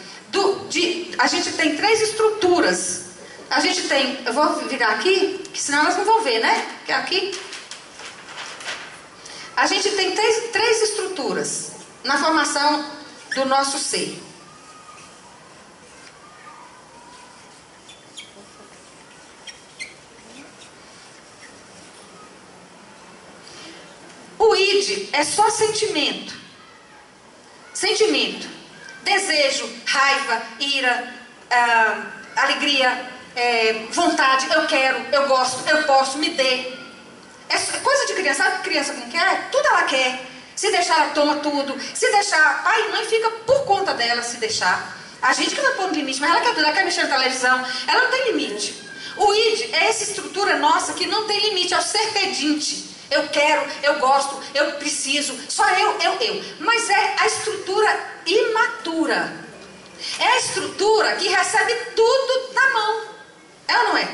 a gente tem 3 estruturas. A gente tem, eu vou virar aqui, que senão elas não vão ver, né? Que é aqui. A gente tem 3 estruturas na formação do nosso ser. O id é só sentimento. Sentimento. Desejo, raiva, ira, alegria, vontade, eu quero, eu gosto, eu posso, me dê. É coisa de criança. Sabe criança como quer? Tudo ela quer. Se deixar, ela toma tudo. Se deixar, pai e mãe fica por conta dela, se deixar. A gente que vai pôr no limite, mas ela quer tudo, ela quer mexer na televisão. Ela não tem limite. O id é essa estrutura nossa que não tem limite, é o ser pedinte. Eu quero, eu gosto, eu preciso, só eu. Mas é a estrutura imatura. É a estrutura que recebe tudo na mão. É ou não é?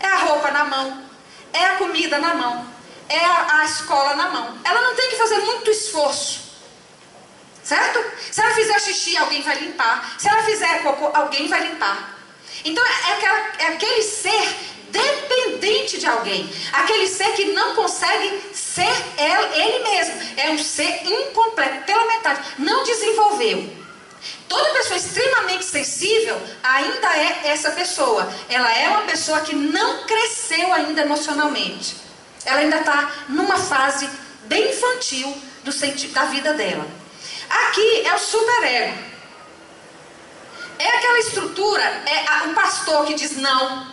É a roupa na mão, é a comida na mão, é a escola na mão. Ela não tem que fazer muito esforço. Certo? Se ela fizer xixi, alguém vai limpar. Se ela fizer cocô, alguém vai limpar. Então é aquele ser dependente de alguém. Aquele ser que não consegue ser ele mesmo. É um ser incompleto, pela metade. Não desenvolveu. Toda pessoa extremamente sensível ainda é essa pessoa. Ela é uma pessoa que não cresceu ainda emocionalmente. Ela ainda está numa fase bem infantil da vida dela. Aqui é o superego. É aquela estrutura, é o pastor que diz não.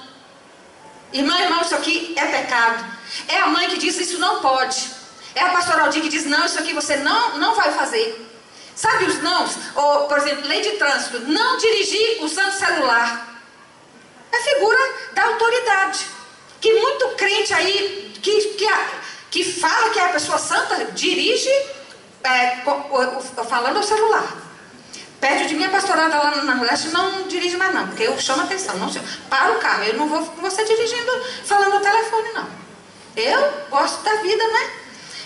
Irmão, isso aqui é pecado. É a mãe que diz isso não pode. É a pastora Aldir que diz não, isso aqui você não vai fazer. Sabe os nãos? Ou, por exemplo, lei de trânsito, não dirigir usando celular. É figura da autoridade. Que muito crente aí, que fala que é a pessoa santa, dirige falando ao celular. Perto de minha pastorada lá na Nordeste, não dirige mais não, porque eu chamo a atenção. Não, para o carro, eu não vou com você dirigindo, falando no telefone não. Eu gosto da vida, né?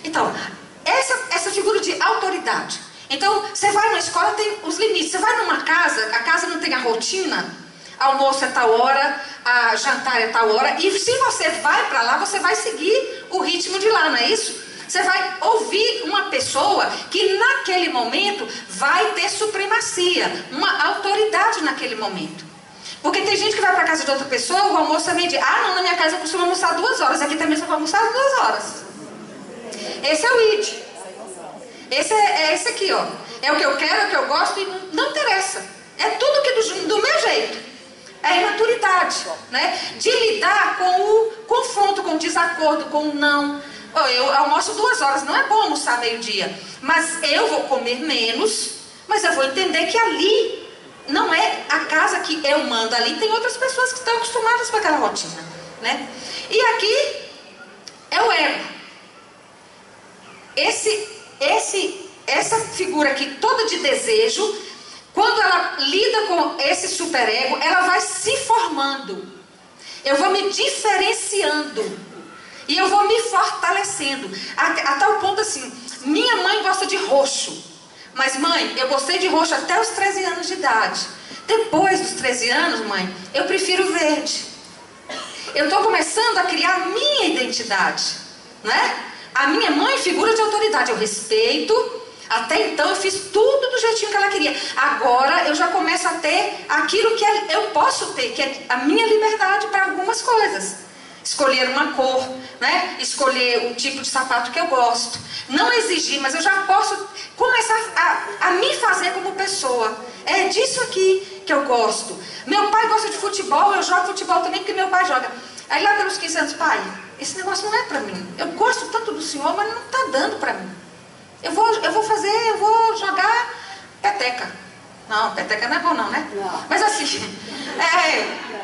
Então, essa figura de autoridade. Então, você vai na escola, tem os limites. Você vai numa casa, a casa não tem a rotina, almoço é tal hora, a jantar é tal hora, e se você vai para lá, você vai seguir o ritmo de lá, não é isso? Você vai ouvir uma pessoa que naquele momento vai ter supremacia, uma autoridade naquele momento. Porque tem gente que vai para casa de outra pessoa, o almoço é meio dia. Ah, não, na minha casa eu costumo almoçar 2 horas, aqui também só vou almoçar 2 horas. Esse é o ID. Esse é esse aqui, ó. É o que eu quero, é o que eu gosto e não interessa. É tudo que do meu jeito. É a imaturidade, né? De lidar com o confronto, com o desacordo, com o não. Eu almoço 2 horas, não é bom almoçar meio-dia. Mas eu vou comer menos, mas eu vou entender que ali não é a casa que eu mando. Ali tem outras pessoas que estão acostumadas com aquela rotina, né? E aqui é o ego. Essa figura aqui toda de desejo, quando ela lida com esse superego, ela vai se formando. Eu vou me diferenciando. E eu vou me fortalecendo. A tal ponto assim, minha mãe gosta de roxo. Mas mãe, eu gostei de roxo até os 13 anos de idade. Depois dos 13 anos, mãe, eu prefiro verde. Eu estou começando a criar a minha identidade, né? A minha mãe, figura de autoridade, eu respeito. Até então eu fiz tudo do jeitinho que ela queria. Agora eu já começo a ter aquilo que eu posso ter, que é a minha liberdade para algumas coisas. Escolher uma cor, né? Escolher o tipo de sapato que eu gosto. Não exigir, mas eu já posso começar a me fazer como pessoa. É disso aqui que eu gosto. Meu pai gosta de futebol, eu jogo futebol também porque meu pai joga. Aí lá pelos 15 anos, pai, esse negócio não é pra mim. Eu gosto tanto do senhor, mas não tá dando pra mim. Eu vou jogar peteca. Não, peteca não é bom não, né? Não. Mas assim,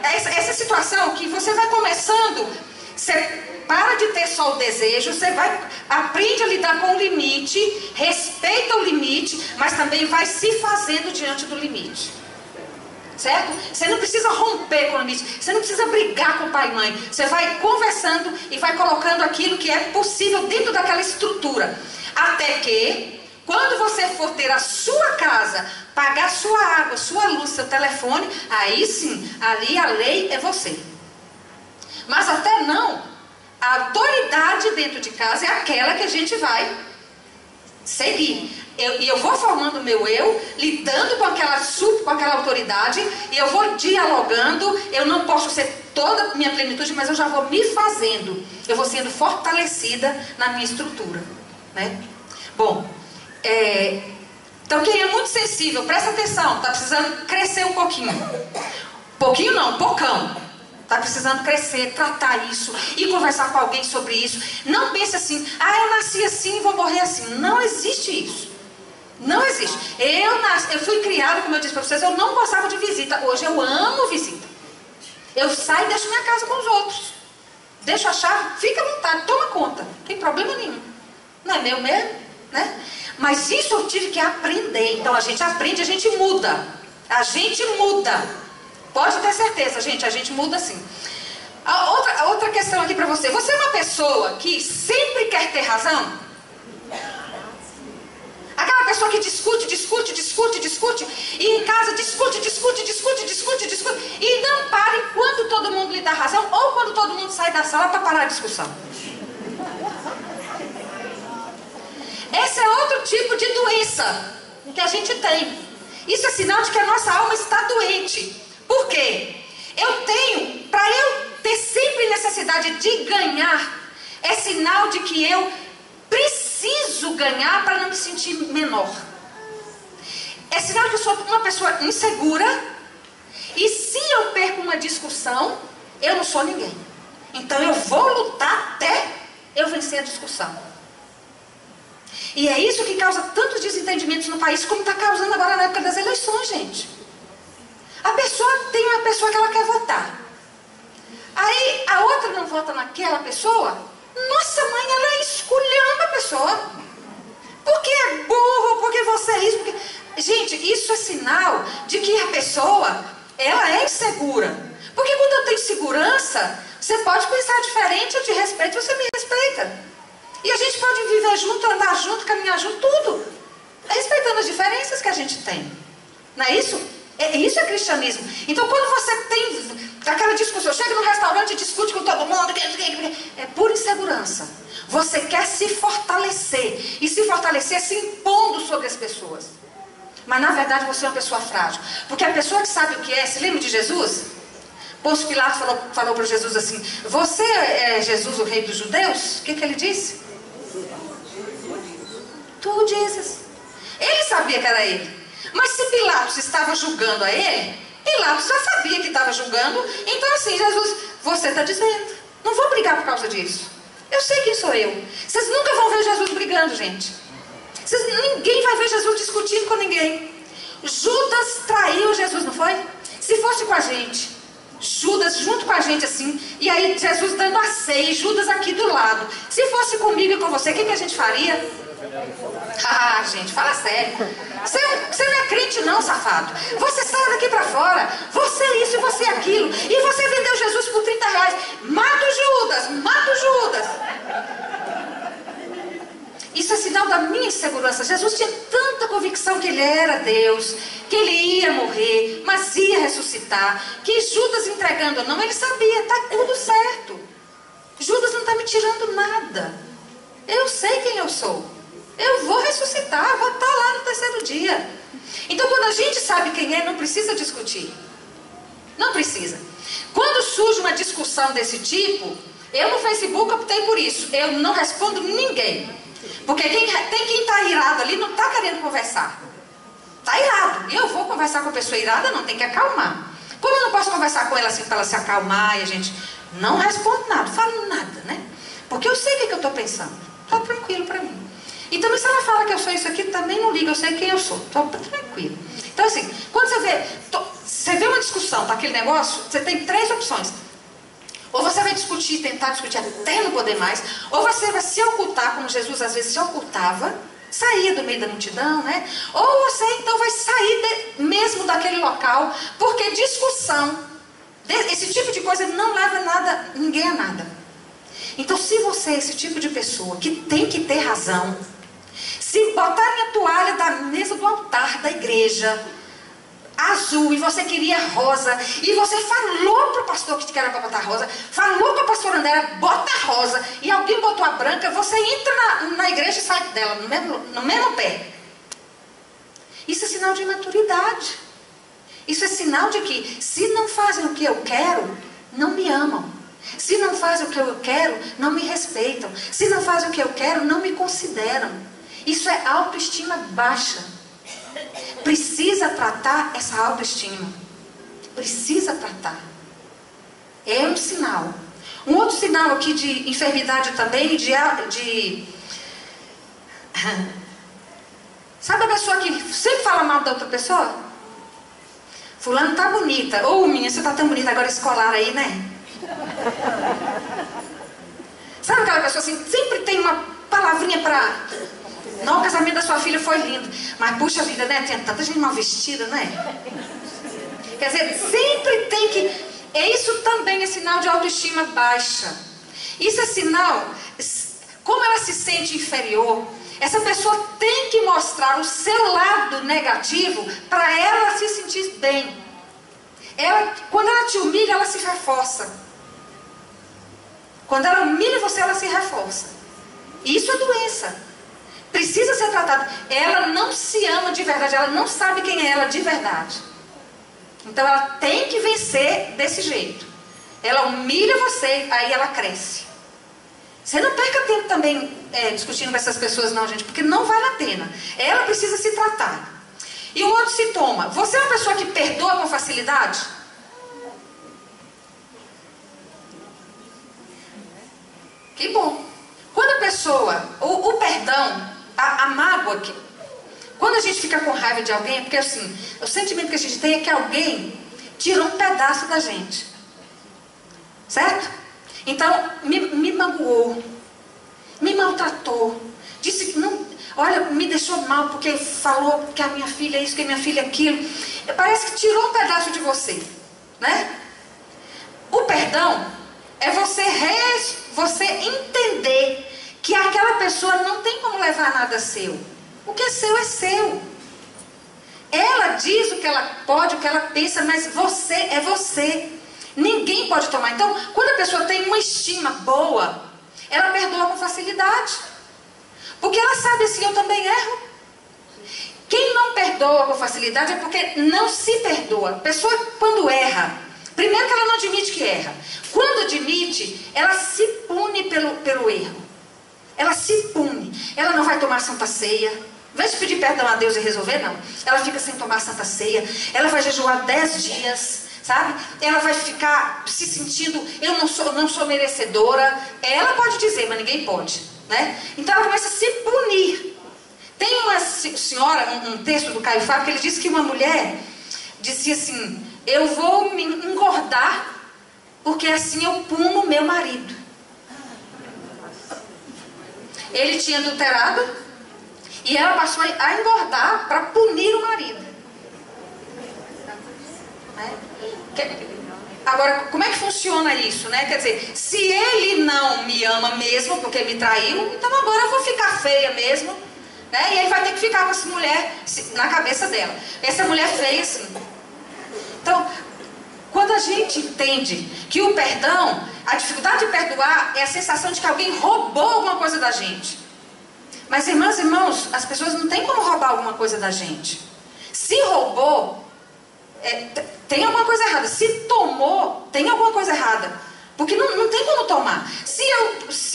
essa situação que você vai começando, você para de ter só o desejo, você aprende a lidar com o limite, respeita o limite, mas também vai se fazendo diante do limite. Certo? Você não precisa romper com o limite, você não precisa brigar com o pai e mãe. Você vai conversando e vai colocando aquilo que é possível dentro daquela estrutura. Até que, quando você for ter a sua casa, pagar sua água, sua luz, seu telefone, aí sim, ali a lei é você. Mas até não, a autoridade dentro de casa é aquela que a gente vai seguir. E eu vou formando o meu eu, lidando com aquela autoridade, e eu vou dialogando. Eu não posso ser toda a minha plenitude, mas eu já vou me fazendo. Eu vou sendo fortalecida na minha estrutura, né? Bom, então quem é muito sensível, presta atenção, está precisando crescer um pouquinho. Pouquinho não, pocão. Está precisando crescer, tratar isso e conversar com alguém sobre isso. Não pense assim, eu nasci assim e vou morrer assim. Não existe isso. Não existe. Eu fui criada, como eu disse para vocês, eu não gostava de visita. Hoje eu amo visita. Eu saio e deixo minha casa com os outros. Deixo a chave, fica à vontade, toma conta. Não tem problema nenhum. Não é meu mesmo, né? Mas isso eu tive que aprender. Então a gente aprende, a gente muda. A gente muda. Pode ter certeza, gente, a gente muda sim. A outra questão aqui para você. Você é uma pessoa que sempre quer ter razão? Aquela pessoa que discute, e em casa discute, e não para enquanto todo mundo lhe dá razão, ou quando todo mundo sai da sala para parar a discussão. Esse é outro tipo de doença que a gente tem. Isso é sinal de que a nossa alma está doente. Por quê? Para eu ter sempre necessidade de ganhar, é sinal de que eu preciso ganhar para não me sentir menor. É sinal que eu sou uma pessoa insegura, e se eu perco uma discussão, eu não sou ninguém. Então eu vou lutar até eu vencer a discussão. E é isso que causa tantos desentendimentos no país, como está causando agora na época das eleições, gente. Tem uma pessoa que ela quer votar. Aí a outra não vota naquela pessoa. Nossa mãe, ela esculhamba a pessoa. Porque é burro, porque você é isso. Porque... Gente, isso é sinal de que a pessoa, ela é insegura. Porque quando eu tenho segurança, você pode pensar diferente, eu te respeito, você me respeita. E a gente pode viver junto, andar junto, caminhar junto, tudo. Respeitando as diferenças que a gente tem. Não é isso? Isso é cristianismo. Então quando você tem aquela discussão, chega no restaurante e discute com todo mundo, é pura insegurança. Você quer se fortalecer. E se fortalecer se impondo sobre as pessoas. Mas na verdade você é uma pessoa frágil. Porque a pessoa que sabe o que é, se lembra de Jesus? Pôncio Pilatos falou para Jesus assim: você é Jesus, o rei dos judeus? O que ele disse? Tu dizes. Ele sabia que era ele. Mas se Pilatos estava julgando a ele, Pilatos já sabia que estava julgando. Então assim, Jesus, você está dizendo. Não vou brigar por causa disso. Eu sei quem sou eu. Vocês nunca vão ver Jesus brigando, gente. Ninguém vai ver Jesus discutindo com ninguém. Judas traiu Jesus, não foi? Se fosse com a gente, Judas junto com a gente assim, e aí Jesus dando a ceia, Judas aqui do lado. Se fosse comigo e com você, o que a gente faria? Ah, gente, fala sério. Você não é crente não, safado. Você sai daqui pra fora. Você é isso e você é aquilo. E você vendeu Jesus por 30 reais. Mata o Judas, mata o Judas. Isso é sinal da minha insegurança. Jesus tinha tanta convicção que ele era Deus, que ele ia morrer, mas ia ressuscitar, que Judas entregando ou não, ele sabia, está tudo certo. Judas não está me tirando nada. Eu sei quem eu sou. Eu vou ressuscitar, vou estar lá no terceiro dia. Então quando a gente sabe quem é, não precisa discutir. Não precisa. Quando surge uma discussão desse tipo, eu no Facebook optei por isso. Eu não respondo ninguém. Porque quem está irado ali não está querendo conversar. Está irado. E eu vou conversar com a pessoa irada, não, tem que acalmar. Como eu não posso conversar com ela assim para ela se acalmar e a gente não responde nada, falo nada, né? Porque eu sei o que eu estou pensando. Está tranquilo para mim. E também se ela fala que eu sou isso aqui, também não liga, eu sei quem eu sou. Está tranquilo. Então assim, quando você vê uma discussão para aquele negócio, você tem 3 opções. Ou você vai discutir, tentar discutir até não poder mais, ou você vai se ocultar, como Jesus às vezes se ocultava, saía do meio da multidão, né? Ou você então vai sair mesmo daquele local, porque discussão, esse tipo de coisa não leva ninguém a nada. Então se você é esse tipo de pessoa que tem que ter razão, se botarem a toalha da mesa do altar da igreja azul, e você queria rosa, e você falou para o pastor que era para botar rosa, falou com a pastora Andréa, bota rosa, e alguém botou a branca, você entra na igreja e sai dela, no mesmo pé. Isso é sinal de imaturidade. Isso é sinal de que, se não fazem o que eu quero, não me amam. Se não fazem o que eu quero, não me respeitam. Se não fazem o que eu quero, não me consideram. Isso é autoestima baixa. Precisa tratar essa autoestima. Precisa tratar. É um sinal. Um outro sinal aqui de enfermidade também, sabe a pessoa que sempre fala mal da outra pessoa? Fulano tá bonita. Ô, menina, você tá tão bonita agora escolar aí, né? Sabe aquela pessoa assim, sempre tem uma palavrinha pra... Não, o casamento da sua filha foi lindo. Mas puxa vida, né? Tem tanta gente mal vestida, né? Quer dizer, sempre tem que... Isso também é sinal de autoestima baixa. Isso é sinal... Como ela se sente inferior, essa pessoa tem que mostrar o seu lado negativo para ela se sentir bem. Quando ela te humilha, ela se reforça. Quando ela humilha você, ela se reforça. Isso é doença. Precisa ser tratada. Ela não se ama de verdade, ela não sabe quem é ela de verdade. Então ela tem que vencer desse jeito. Ela humilha você, aí ela cresce. Você não perca tempo também discutindo com essas pessoas não, gente, porque não vale a pena. Ela precisa se tratar. E um outro sintoma, você é uma pessoa que perdoa com facilidade? Que bom. Quando a pessoa, o perdão, a mágoa, quando a gente fica com raiva de alguém, é porque assim, o sentimento que a gente tem é que alguém tirou um pedaço da gente. Certo? Então, me magoou, me maltratou, disse que não, olha, me deixou mal porque falou que a minha filha é isso, que a minha filha é aquilo. Parece que tirou um pedaço de você, né? O perdão é você entender que aquela pessoa não tem como levar nada seu. O que é seu é seu. Ela diz o que ela pode, o que ela pensa, mas você é você. Ninguém pode tomar. Então, quando a pessoa tem uma estima boa, ela perdoa com facilidade. Porque ela sabe assim, eu também erro. Quem não perdoa com facilidade é porque não se perdoa. A pessoa, quando erra, primeiro que ela não admite que erra. Quando admite, ela se pune pelo erro. Ela se pune. Ela não vai tomar Santa Ceia. Em vez de pedir perdão a Deus e resolver, não. Ela fica sem tomar Santa Ceia. Ela vai jejuar 10 dias, sabe? Ela vai ficar se sentindo, eu não sou merecedora. Ela pode dizer, mas ninguém pode, né? Então ela começa a se punir. Tem uma senhora, um texto do Caio Fábio, que ele disse que uma mulher dizia assim, eu vou me engordar, porque assim eu puno meu marido. Ele tinha adulterado, e ela passou a engordar para punir o marido. Agora, como é que funciona isso, né? Quer dizer, se ele não me ama mesmo, porque me traiu, então agora eu vou ficar feia mesmo, né? E ele vai ter que ficar com essa mulher na cabeça dela. Essa mulher feia assim. Então, quando a gente entende que o perdão, a dificuldade de perdoar é a sensação de que alguém roubou alguma coisa da gente. Mas, irmãs e irmãos, as pessoas não têm como roubar alguma coisa da gente. Se roubou, tem alguma coisa errada. Se tomou, tem alguma coisa errada. Porque não tem como tomar. Se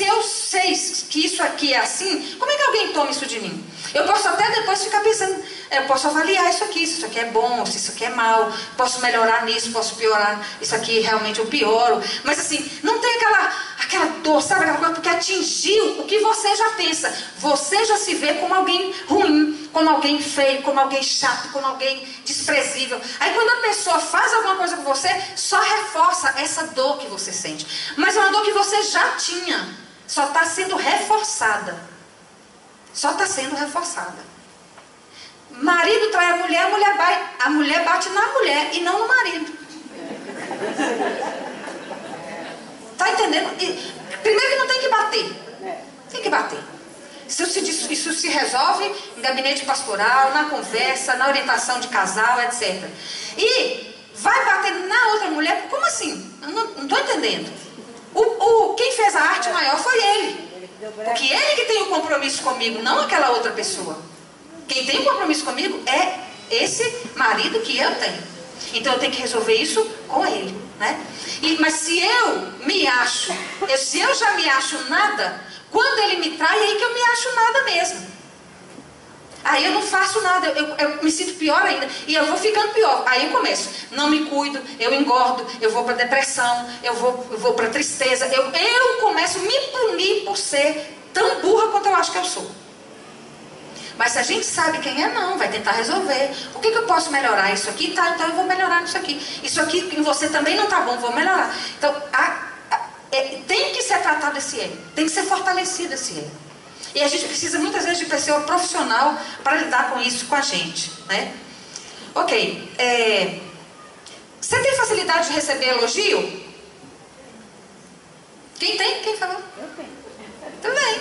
eu sei que isso aqui é assim, como é que alguém toma isso de mim? Eu posso até depois ficar pensando, eu posso avaliar isso aqui, se isso aqui é bom, se isso aqui é mal, posso melhorar nisso, posso piorar, isso aqui realmente eu pioro. Mas assim, não tem aquela dor, sabe aquela coisa, porque atingiu o que você já pensa. Você já se vê como alguém ruim, como alguém feio, como alguém chato, como alguém desprezível. Aí quando a pessoa faz alguma coisa com você, só reforça essa dor que você sente. Mas é uma dor que você já tinha, só está sendo reforçada. Só está sendo reforçada. Marido trai a mulher bate na mulher e não no marido. Está entendendo? Primeiro que não tem que bater. Tem que bater. Isso se resolve em gabinete pastoral, na conversa, na orientação de casal, etc. E vai bater na outra mulher, como assim? Eu não estou entendendo. Quem fez a arte maior foi ele. Porque ele que tem o compromisso comigo, não aquela outra pessoa. Quem tem o compromisso comigo é esse marido que eu tenho. Então eu tenho que resolver isso com ele, né? Mas se eu me acho, se eu já me acho nada, quando ele me trai, é aí que eu me acho nada mesmo. Aí eu não faço nada, eu me sinto pior ainda. E eu vou ficando pior. Aí eu começo, não me cuido, eu engordo, eu vou para depressão, eu vou para tristeza. Eu começo a me punir por ser tão burra quanto eu acho que eu sou. Mas se a gente sabe quem é, não, vai tentar resolver. O que eu posso melhorar? Isso aqui? Tá, então eu vou melhorar nisso aqui. Isso aqui em você também não tá bom, vou melhorar. Então, tem que ser tratado esse erro. Tem que ser fortalecido esse erro. E a gente precisa muitas vezes de pessoa profissional para lidar com isso com a gente, né? Ok. Você tem facilidade de receber elogio? Quem tem? Quem falou? Eu tenho. Tudo bem.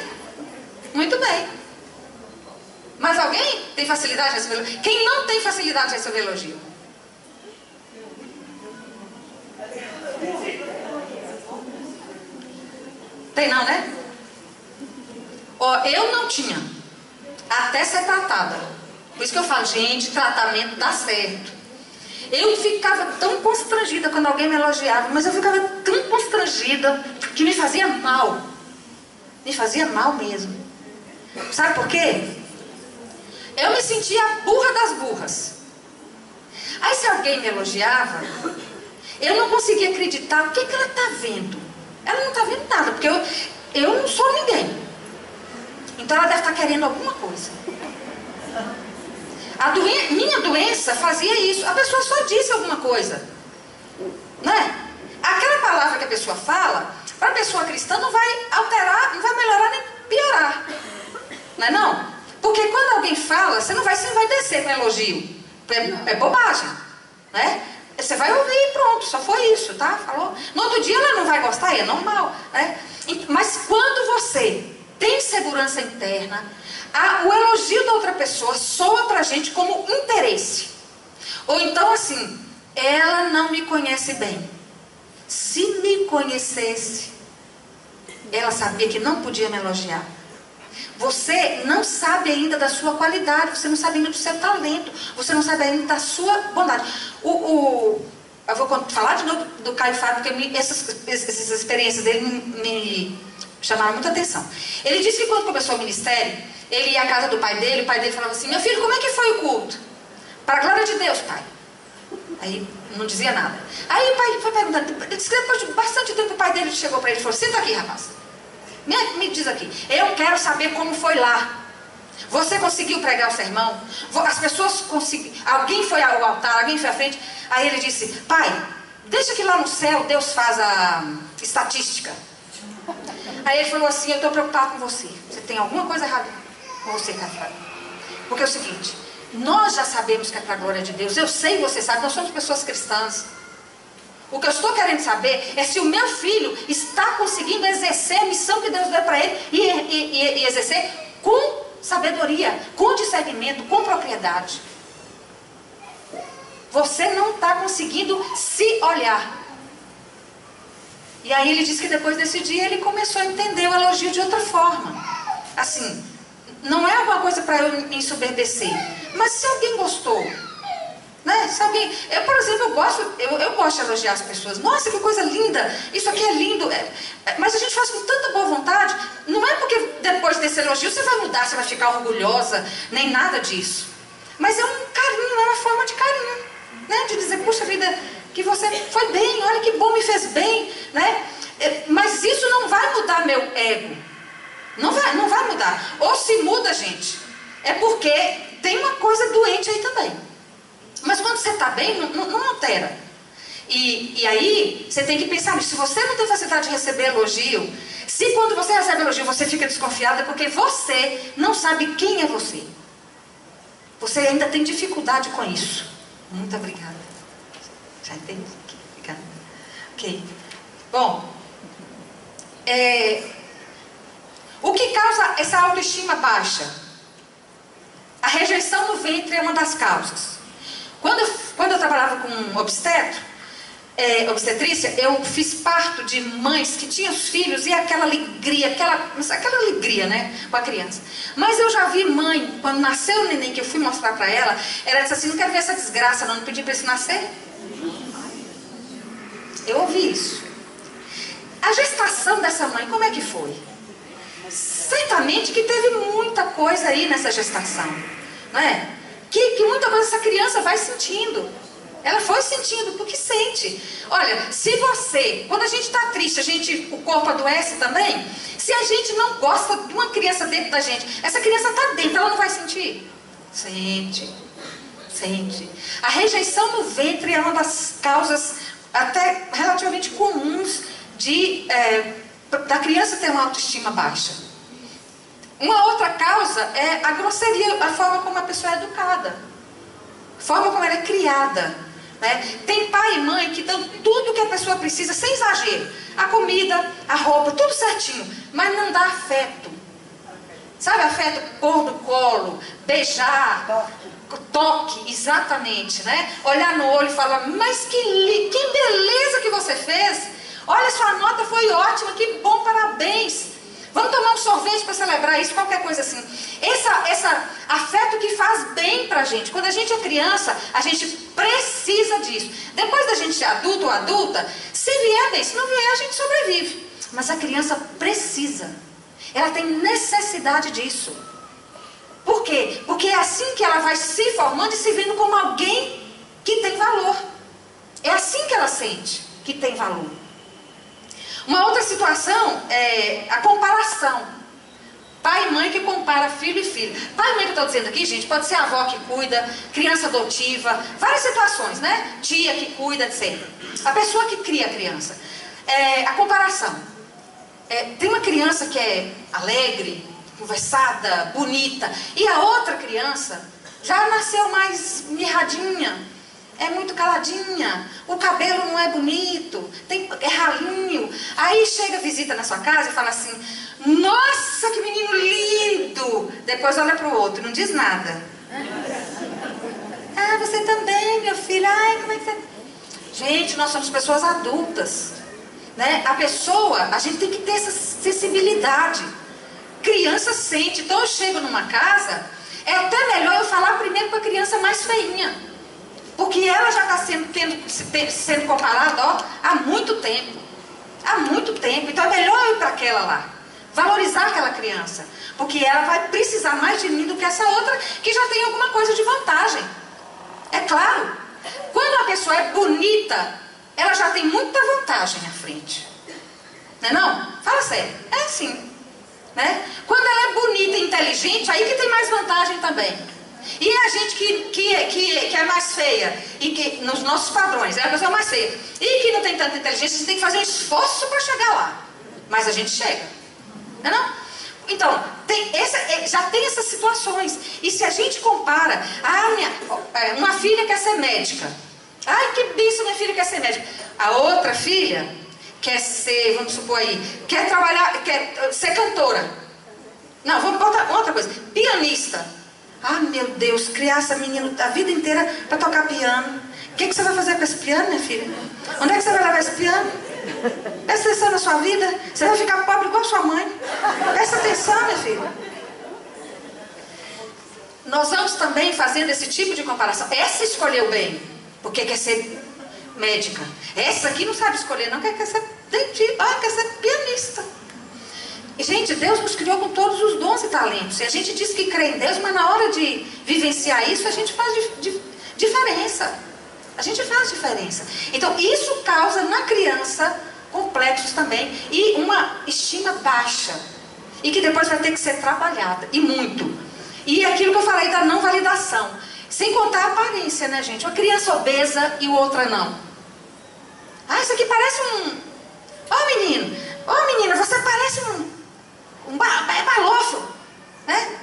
Muito bem. Mas alguém tem facilidade de receber elogio? Quem não tem facilidade de receber elogio? Tem não, né? Eu não tinha, até ser tratada. Por isso que eu falo, gente, tratamento dá certo. Eu ficava tão constrangida quando alguém me elogiava, mas eu ficava tão constrangida que me fazia mal. Me fazia mal mesmo. Sabe por quê? Eu me sentia a burra das burras. Aí se alguém me elogiava, eu não conseguia acreditar o que ela está vendo. Ela não está vendo nada, porque eu não sou ninguém. Então ela deve estar querendo alguma coisa. Minha doença fazia isso. A pessoa só disse alguma coisa, né? Aquela palavra que a pessoa fala, para a pessoa cristã não vai alterar, não vai melhorar nem piorar, não é não? Porque quando alguém fala, você não vai descer com elogio. É bobagem, né? Você vai ouvir e pronto, só foi isso, tá? Falou. No outro dia ela não vai gostar, é normal, né? Mas quando você tem segurança interna, o elogio da outra pessoa soa pra gente como interesse. Ou então assim, ela não me conhece bem. Se me conhecesse, ela sabia que não podia me elogiar. Você não sabe ainda da sua qualidade, você não sabe ainda do seu talento, você não sabe ainda da sua bondade. Eu vou falar de novo do Caio Fábio, porque essas experiências dele me chamaram muita atenção. Ele disse que quando começou o ministério, ele ia à casa do pai dele, o pai dele falava assim: meu filho, como é que foi o culto? Para a glória de Deus, pai. Aí não dizia nada. Aí o pai foi perguntando, disse que depois de bastante tempo o pai dele chegou para ele e falou: senta aqui, rapaz. Me diz aqui, eu quero saber como foi lá. Você conseguiu pregar o sermão? As pessoas conseguiram. Alguém foi ao altar, alguém foi à frente. Aí ele disse: pai, deixa que lá no céu Deus faz a estatística. Aí ele falou assim: eu estou preocupado com você. Você tem alguma coisa errada com você, Café? Porque é o seguinte, nós já sabemos que é para a glória de Deus. Eu sei, você sabe, nós somos pessoas cristãs. O que eu estou querendo saber é se o meu filho está conseguindo exercer a missão que Deus deu para ele e exercer com sabedoria, com discernimento, com propriedade. Você não está conseguindo se olhar. E aí ele disse que depois desse dia ele começou a entender o elogio de outra forma. Assim, não é alguma coisa para eu me ensoberbecer, mas se alguém gostou, né? Se alguém, eu, por exemplo, eu gosto de elogiar as pessoas. Nossa, que coisa linda, isso aqui é lindo. Mas a gente faz com tanta boa vontade. Não é porque depois desse elogio você vai mudar, você vai ficar orgulhosa, nem nada disso. Mas é um carinho, é uma forma de carinho, né? De dizer, puxa vida, que você foi bem, olha que bom, me fez bem, né? Mas isso não vai mudar meu ego. Não vai mudar. Ou se muda, gente, é porque tem uma coisa doente aí também. Mas quando você está bem, não altera. E aí, você tem que pensar nisso. Se você não tem facilidade de receber elogio, se quando você recebe elogio você fica desconfiado, é porque você não sabe quem é você. Você ainda tem dificuldade com isso. Muito obrigada. Já entendi? Obrigada. Ok. Bom, o que causa essa autoestima baixa? A rejeição no ventre é uma das causas. Quando eu trabalhava com obstetrícia, eu fiz parto de mães que tinham os filhos e aquela alegria, aquela alegria, né, com a criança. Mas eu já vi mãe, quando nasceu o neném, que eu fui mostrar para ela disse assim: não quero ver essa desgraça, não pedi para esse nascer. Eu ouvi isso. A gestação dessa mãe, como é que foi? Certamente que teve muita coisa aí nessa gestação, não é? Que muita coisa essa criança vai sentindo. Ela foi sentindo, porque sente. Olha, se você, quando a gente está triste, o corpo adoece também. Se a gente não gosta de uma criança dentro da gente, essa criança está dentro, ela não vai sentir? Sente. A rejeição no ventre é uma das causas até relativamente comuns da criança ter uma autoestima baixa. Uma outra causa é a grosseria, a forma como a pessoa é educada, a forma como ela é criada, né? Tem pai e mãe que dão tudo que a pessoa precisa, sem exagero. A comida, a roupa, tudo certinho, mas não dá afeto. Sabe afeto? Pôr no colo, beijar, toque, exatamente, né? Olhar no olho e falar: mas que beleza que você fez. Olha, sua nota foi ótima, que bom, parabéns. Vamos tomar um sorvete para celebrar isso, qualquer coisa assim. Esse afeto que faz bem pra gente. Quando a gente é criança, a gente precisa disso. Depois da gente ser adulto ou adulta, se vier bem, se não vier, a gente sobrevive. Mas a criança precisa. Ela tem necessidade disso. Por quê? Porque é assim que ela vai se formando e se vendo como alguém que tem valor. É assim que ela sente que tem valor. Uma outra situação é a comparação. Pai e mãe que compara filho e filho. Pai e mãe que eu estou dizendo aqui, gente, pode ser a avó que cuida, criança adotiva, várias situações, né? Tia que cuida, etc. A pessoa que cria a criança. A comparação. Tem uma criança que é alegre, conversada, bonita, e a outra criança já nasceu mais mirradinha. É muito caladinha, o cabelo não é bonito, é ralinho. Aí chega, visita na sua casa e fala assim: Nossa, que menino lindo! Depois olha para o outro, não diz nada. Ah, você também, meu filho. Ai, como é que você... Gente, nós somos pessoas adultas, né? A gente tem que ter essa sensibilidade. Criança sente. Então eu chego numa casa, é até melhor eu falar primeiro com a criança mais feinha, porque ela já está sendo comparada, ó, há muito tempo. Há muito tempo. Então é melhor eu ir para aquela lá, valorizar aquela criança, porque ela vai precisar mais de mim do que essa outra que já tem alguma coisa de vantagem. É claro, quando a pessoa é bonita, ela já tem muita vantagem à frente. Não é não? Fala sério, é assim, né? Quando ela é bonita e inteligente, aí que tem mais vantagem também. E a gente que é mais feia, e que nos nossos padrões, é a pessoa mais feia, e que não tem tanta inteligência, você tem que fazer um esforço para chegar lá. Mas a gente chega, não é não? Então, já tem essas situações. E se a gente compara, uma filha quer ser médica. Ai, que bicho, minha filha quer ser médica. A outra filha quer ser, vamos supor aí, quer ser cantora. Não, vamos botar outra coisa, pianista. Ah, meu Deus, criar essa menina a vida inteira para tocar piano. O que você vai fazer com esse piano, minha filha? Onde é que você vai levar esse piano? Presta atenção na sua vida. Você vai ficar pobre igual a sua mãe. Presta atenção, minha filha. Nós vamos também fazendo esse tipo de comparação. Essa escolheu bem, porque quer ser médica. Essa aqui não sabe escolher, não, quer ser dentista, quer ser pianista. E, gente, Deus nos criou com todos os dons e talentos. E a gente diz que crê em Deus, mas na hora de vivenciar isso, a gente faz diferença. A gente faz diferença. Então, isso causa na criança complexos também. E uma estima baixa. E que depois vai ter que ser trabalhada. E muito. E aquilo que eu falei da não validação. Sem contar a aparência, né, gente? Uma criança obesa e outra não. Ah, isso aqui parece um... Ó, menino. Ó, menina, você parece um balofo, né?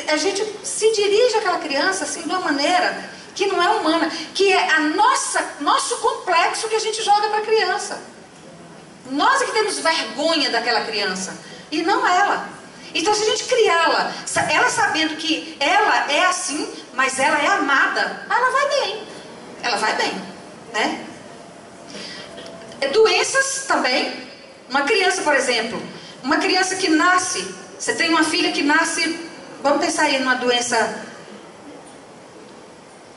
A gente se dirige àquela criança assim de uma maneira que não é humana, que é nosso complexo que a gente joga para a criança. Nós é que temos vergonha daquela criança e não ela. Então, se a gente criá-la, ela sabendo que ela é assim, mas ela é amada, ela vai bem. Ela vai bem, né? Doenças também. Uma criança, por exemplo, uma criança que nasce, você tem uma filha que nasce, vamos pensar aí numa doença,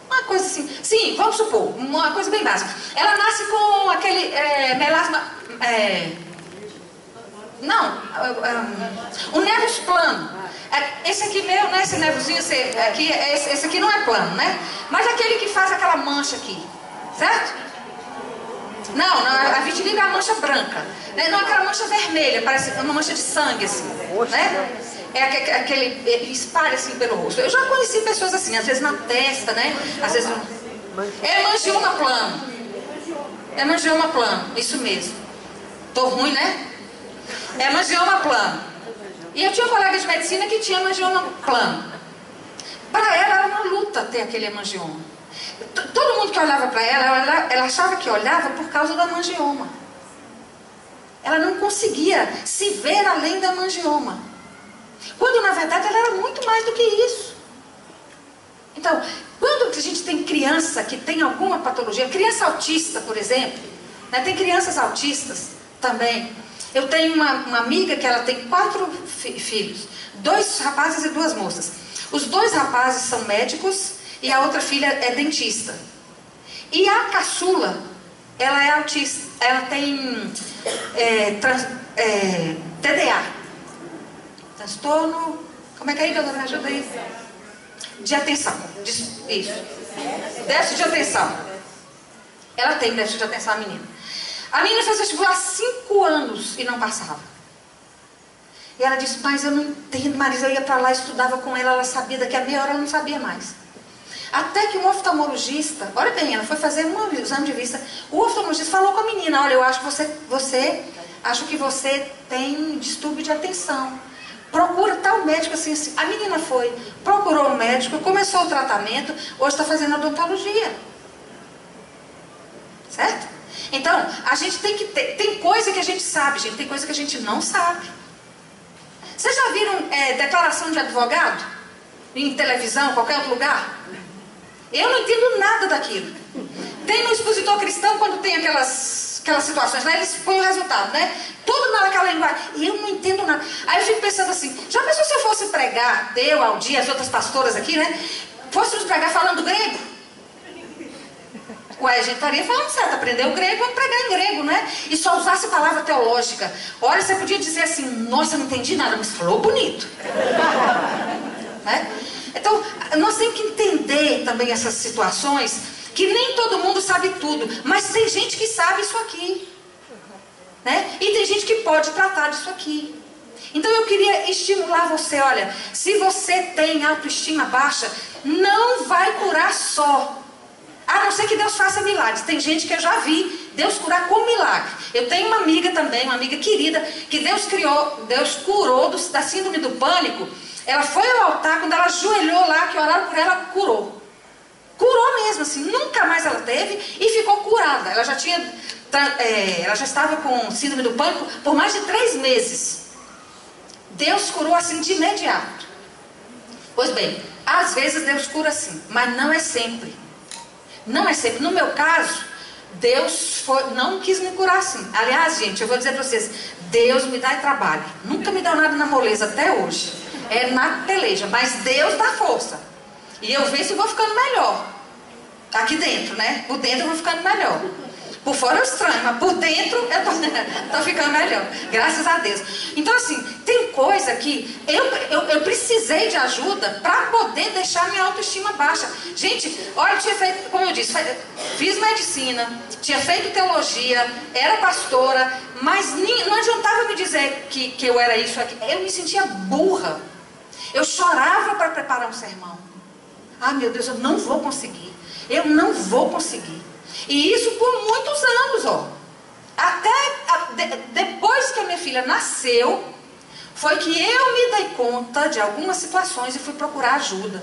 uma coisa assim, sim, vamos supor, uma coisa bem básica. Ela nasce com aquele melasma, um nervos plano. Esse aqui meu, né, esse nervozinho, esse aqui não é plano, né? Mas aquele que faz aquela mancha aqui, certo? Não, a vitiligo é a mancha branca, né? Não aquela mancha vermelha, parece uma mancha de sangue assim, né? É aquele, ele espalha assim pelo rosto. Eu já conheci pessoas assim, às vezes na testa, né? Às vezes é hemangioma plano. É hemangioma plano, isso mesmo. Tô ruim, né? É hemangioma plano. E eu tinha uma colega de medicina que tinha hemangioma plano. Para ela era uma luta ter aquele hemangioma. Todo mundo que olhava para ela achava que olhava por causa do hemangioma. Ela não conseguia se ver além do hemangioma. Quando na verdade ela era muito mais do que isso. Então, quando a gente tem criança que tem alguma patologia, criança autista, por exemplo, né, tem crianças autistas também. Eu tenho uma amiga que ela tem 4 filhos, 2 rapazes e 2 moças. Os 2 rapazes são médicos e a outra filha é dentista. E a caçula, ela é autista, ela tem TDA. Transtorno, como é que é aí, doutora, me ajuda aí? De atenção, isso. Déficit de atenção. Ela tem déficit de atenção, a menina. A menina fez vestibular 5 anos e não passava. E ela disse, mas eu não entendo, Marisa, eu ia para lá, estudava com ela sabia, daqui a meia hora ela não sabia mais. Até que um oftalmologista, olha bem, ela foi fazer um exame de vista, o oftalmologista falou com a menina, olha, eu acho que você tem distúrbio de atenção. Procura tal médico assim, assim. A menina foi, procurou um médico, começou o tratamento, hoje está fazendo odontologia. Certo? Então, a gente tem que ter, tem coisa que a gente sabe, gente, tem coisa que a gente não sabe. Vocês já viram declaração de advogado? Em televisão, qualquer outro lugar? Eu não entendo nada daquilo. Tem no expositor cristão, quando tem aquelas situações, né? Eles põem o resultado, né? Tudo naquela linguagem. E eu não entendo nada. Aí eu fico pensando assim, já pensou se eu fosse pregar, eu, Aldi, as outras pastoras aqui, né? Fôssemos pregar falando grego? Ué, a gente estaria falando certo, aprendeu grego, vamos pregar em grego, né? E só usasse palavra teológica. Olha, você podia dizer assim, nossa, não entendi nada, mas falou bonito. Né? Então, nós temos que entender também essas situações, que nem todo mundo sabe tudo, mas tem gente que sabe isso aqui. Né? E tem gente que pode tratar disso aqui. Então eu queria estimular você, olha, se você tem autoestima baixa, não vai curar só. A não ser que Deus faça milagres. Tem gente que eu já vi Deus curar com milagre. Eu tenho uma amiga também, uma amiga querida, que Deus curou da síndrome do pânico. Ela foi ao altar, quando ela ajoelhou lá, que oraram por ela, curou. Curou mesmo, assim, nunca mais ela teve e ficou curada. Ela já estava com síndrome do pânico por mais de 3 meses. Deus curou assim de imediato. Pois bem, às vezes Deus cura assim, mas não é sempre. Não é sempre. No meu caso, Deus não quis me curar assim. Aliás, gente, eu vou dizer para vocês, Deus me dá trabalho. Nunca me deu nada na moleza até hoje. É na peleja, mas Deus dá força. E eu vejo se vou ficando melhor. Aqui dentro, né? Por dentro eu vou ficando melhor. Por fora eu estranho, mas por dentro eu tô ficando melhor. Graças a Deus. Então assim, tem coisa que eu precisei de ajuda para poder deixar minha autoestima baixa. Gente, olha, eu tinha feito, como eu disse, fiz medicina, tinha feito teologia, era pastora, mas não adiantava me dizer que eu era isso aqui. Eu me sentia burra. Eu chorava para preparar um sermão. Ah, meu Deus, eu não vou conseguir. Eu não vou conseguir. E isso por muitos anos, ó. Até depois que a minha filha nasceu, foi que eu me dei conta de algumas situações e fui procurar ajuda.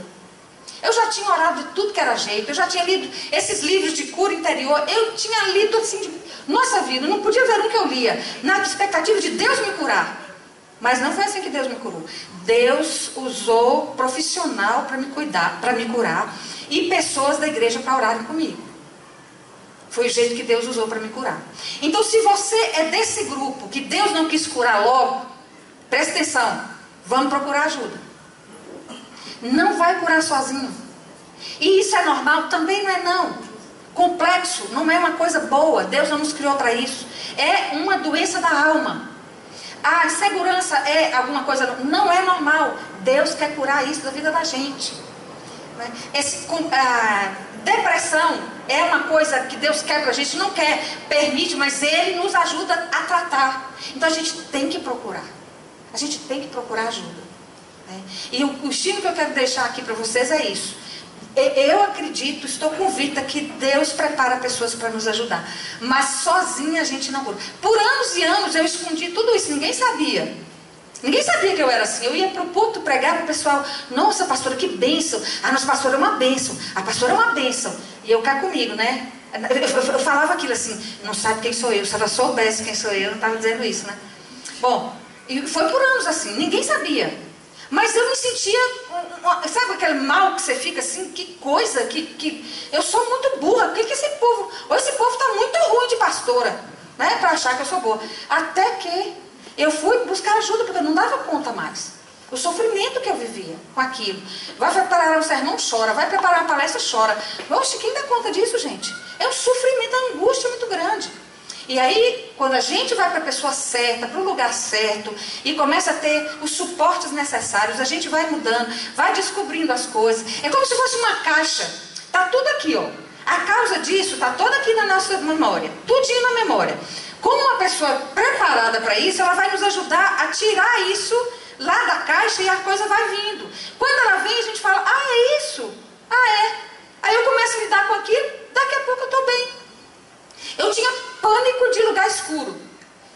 Eu já tinha orado de tudo que era jeito, eu já tinha lido esses livros de cura interior, eu tinha lido assim, nossa vida, não podia ver um que eu lia, na expectativa de Deus me curar. Mas não foi assim que Deus me curou. Deus usou profissional para me cuidar, para me curar, e pessoas da igreja para orarem comigo. Foi o jeito que Deus usou para me curar. Então, se você é desse grupo que Deus não quis curar logo, presta atenção, vamos procurar ajuda. Não vai curar sozinho. E isso é normal? Também não é não. Complexo não é uma coisa boa. Deus não nos criou para isso. É uma doença da alma. A insegurança é alguma coisa... Não é normal. Deus quer curar isso da vida da gente. Depressão é uma coisa que Deus quer para a gente, não quer, permite, mas Ele nos ajuda a tratar. Então a gente tem que procurar. A gente tem que procurar ajuda. Né? E o estímulo que eu quero deixar aqui para vocês é isso. Eu acredito, estou convicta que Deus prepara pessoas para nos ajudar. Mas sozinha a gente não cura. Por anos e anos eu escondi tudo isso, ninguém sabia. Ninguém sabia que eu era assim. Eu ia para o púlpito pregar para o pessoal. Nossa, pastora, que bênção. A nossa pastora é uma bênção. A pastora é uma bênção. E eu cá comigo, né? Eu falava aquilo assim, não sabe quem sou eu. Se ela soubesse quem sou eu não estava dizendo isso, né? Bom, e foi por anos assim, ninguém sabia. Mas eu me sentia, sabe aquele mal que você fica assim, que coisa, que eu sou muito burra. Por que esse povo, ou esse povo está muito ruim de pastora, né? Para achar que eu sou boa. Até que eu fui buscar ajuda, porque eu não dava conta mais. O sofrimento que eu vivia com aquilo. Vai preparar um sermão, chora. Vai preparar uma palestra, chora. Oxe, quem dá conta disso, gente? É um sofrimento, uma angústia muito grande. E aí, quando a gente vai para a pessoa certa, para o lugar certo, e começa a ter os suportes necessários, a gente vai mudando, vai descobrindo as coisas. É como se fosse uma caixa. Está tudo aqui, ó. A causa disso está toda aqui na nossa memória. Tudinho na memória. Como uma pessoa preparada para isso, ela vai nos ajudar a tirar isso lá da caixa e a coisa vai vindo. Quando ela vem, a gente fala, ah, é isso? Ah, é. Aí eu começo a lidar com aquilo, daqui a pouco eu estou bem. Eu tinha pânico de lugar escuro.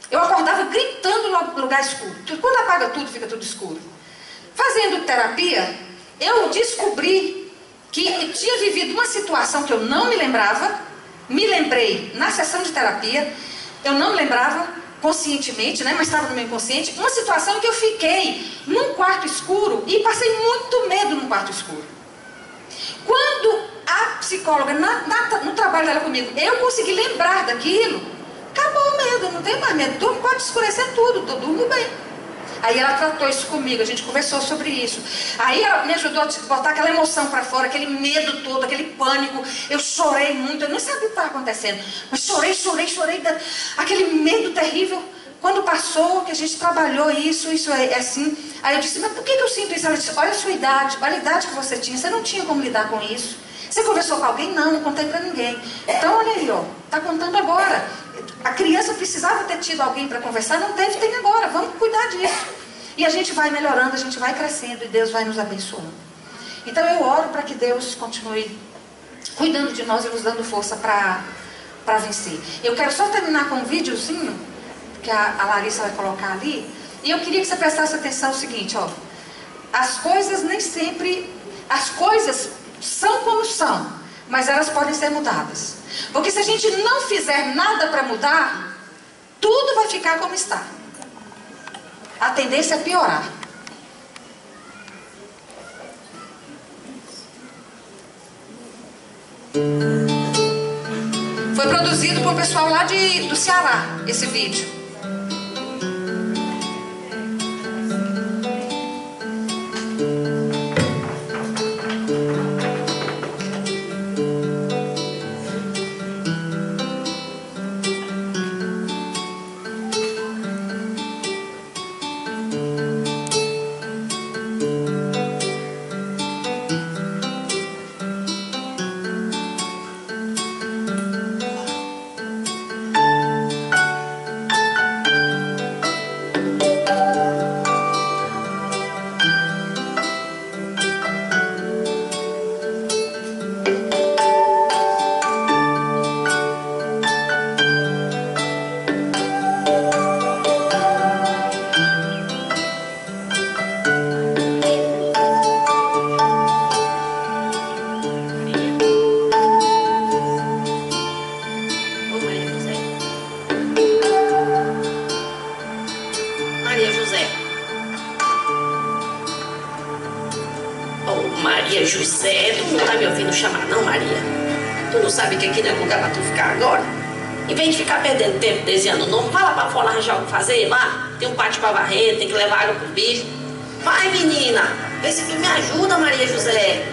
Eu acordava gritando no lugar escuro. Quando apaga tudo, fica tudo escuro. Fazendo terapia, eu descobri que tinha vivido uma situação que eu não me lembrava. Me lembrei na sessão de terapia. Eu não me lembrava. conscientemente, né, mas estava no meu inconsciente, uma situação em que eu fiquei num quarto escuro e passei muito medo num quarto escuro. Quando a psicóloga, no trabalho dela comigo, eu consegui lembrar daquilo, acabou o medo, eu não tenho mais medo, pode escurecer tudo, eu durmo bem. Aí ela tratou isso comigo, a gente conversou sobre isso. Aí ela me ajudou a botar aquela emoção para fora, aquele medo todo, aquele pânico. Eu chorei muito, eu não sabia o que estava acontecendo. Mas chorei, aquele medo terrível. Quando passou, que a gente trabalhou isso é assim. Aí eu disse, mas por que eu sinto isso? Ela disse, olha a sua idade, olha a idade que você não tinha como lidar com isso. Você conversou com alguém? Não contei para ninguém. Então olha aí, ó, tá contando agora. A criança precisava ter tido alguém para conversar, não teve, tem agora, vamos cuidar disso. E a gente vai melhorando, a gente vai crescendo e Deus vai nos abençoando. Então eu oro para que Deus continue cuidando de nós e nos dando força para vencer. Eu quero só terminar com um videozinho que a Larissa vai colocar ali. E eu queria que você prestasse atenção no seguinte, ó. As coisas nem sempre, as coisas são como são, mas elas podem ser mudadas. Porque se a gente não fizer nada para mudar, tudo vai ficar como está. A tendência é piorar. Foi produzido por um pessoal lá do Ceará, esse vídeo. Maria José, tu não tá me ouvindo chamar não, Maria? Tu não sabe que aqui não é lugar pra tu ficar agora? Em vez de ficar perdendo tempo desenhando o nome, vai lá pra fora arranjar o que fazer lá. Tem um pátio pra varrer, tem que levar água pro bicho. Vai, menina, vê se tu me ajuda, Maria José.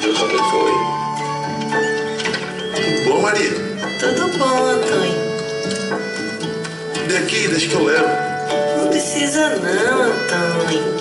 Deus abençoe. Tudo bom, Maria? Tudo bom, Antônio. Vem aqui, deixa que eu levo. Não precisa não, Antônio.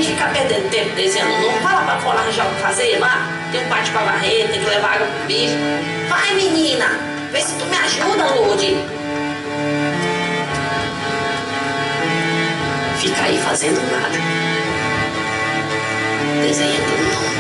vem de ficar perdendo tempo desenhando o nome, vai lá pra fora arranjar o que fazer lá. Tem um pátio pra varrer, tem que levar água pro bicho. Vai, menina, vê se tu me ajuda, Lourdes. Fica aí fazendo nada. Desenhando o nome.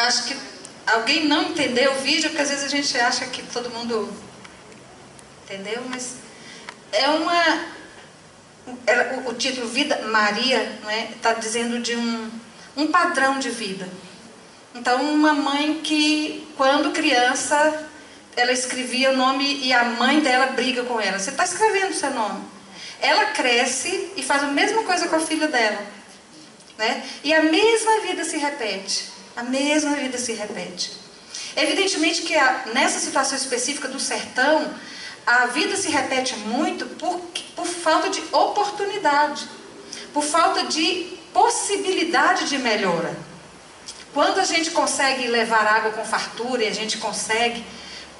Acho que alguém não entendeu o vídeo, porque às vezes a gente acha que todo mundo entendeu, mas é o título Vida Maria, não é? Está dizendo de um padrão de vida. Então, uma mãe que, quando criança, ela escrevia o nome e a mãe dela briga com ela. Você está escrevendo o seu nome. Ela cresce e faz a mesma coisa com a filha dela, né? E a mesma vida se repete. A mesma vida se repete. Evidentemente que nessa situação específica do sertão, a vida se repete muito por falta de oportunidade, por falta de possibilidade de melhora. Quando a gente consegue levar água com fartura e a gente consegue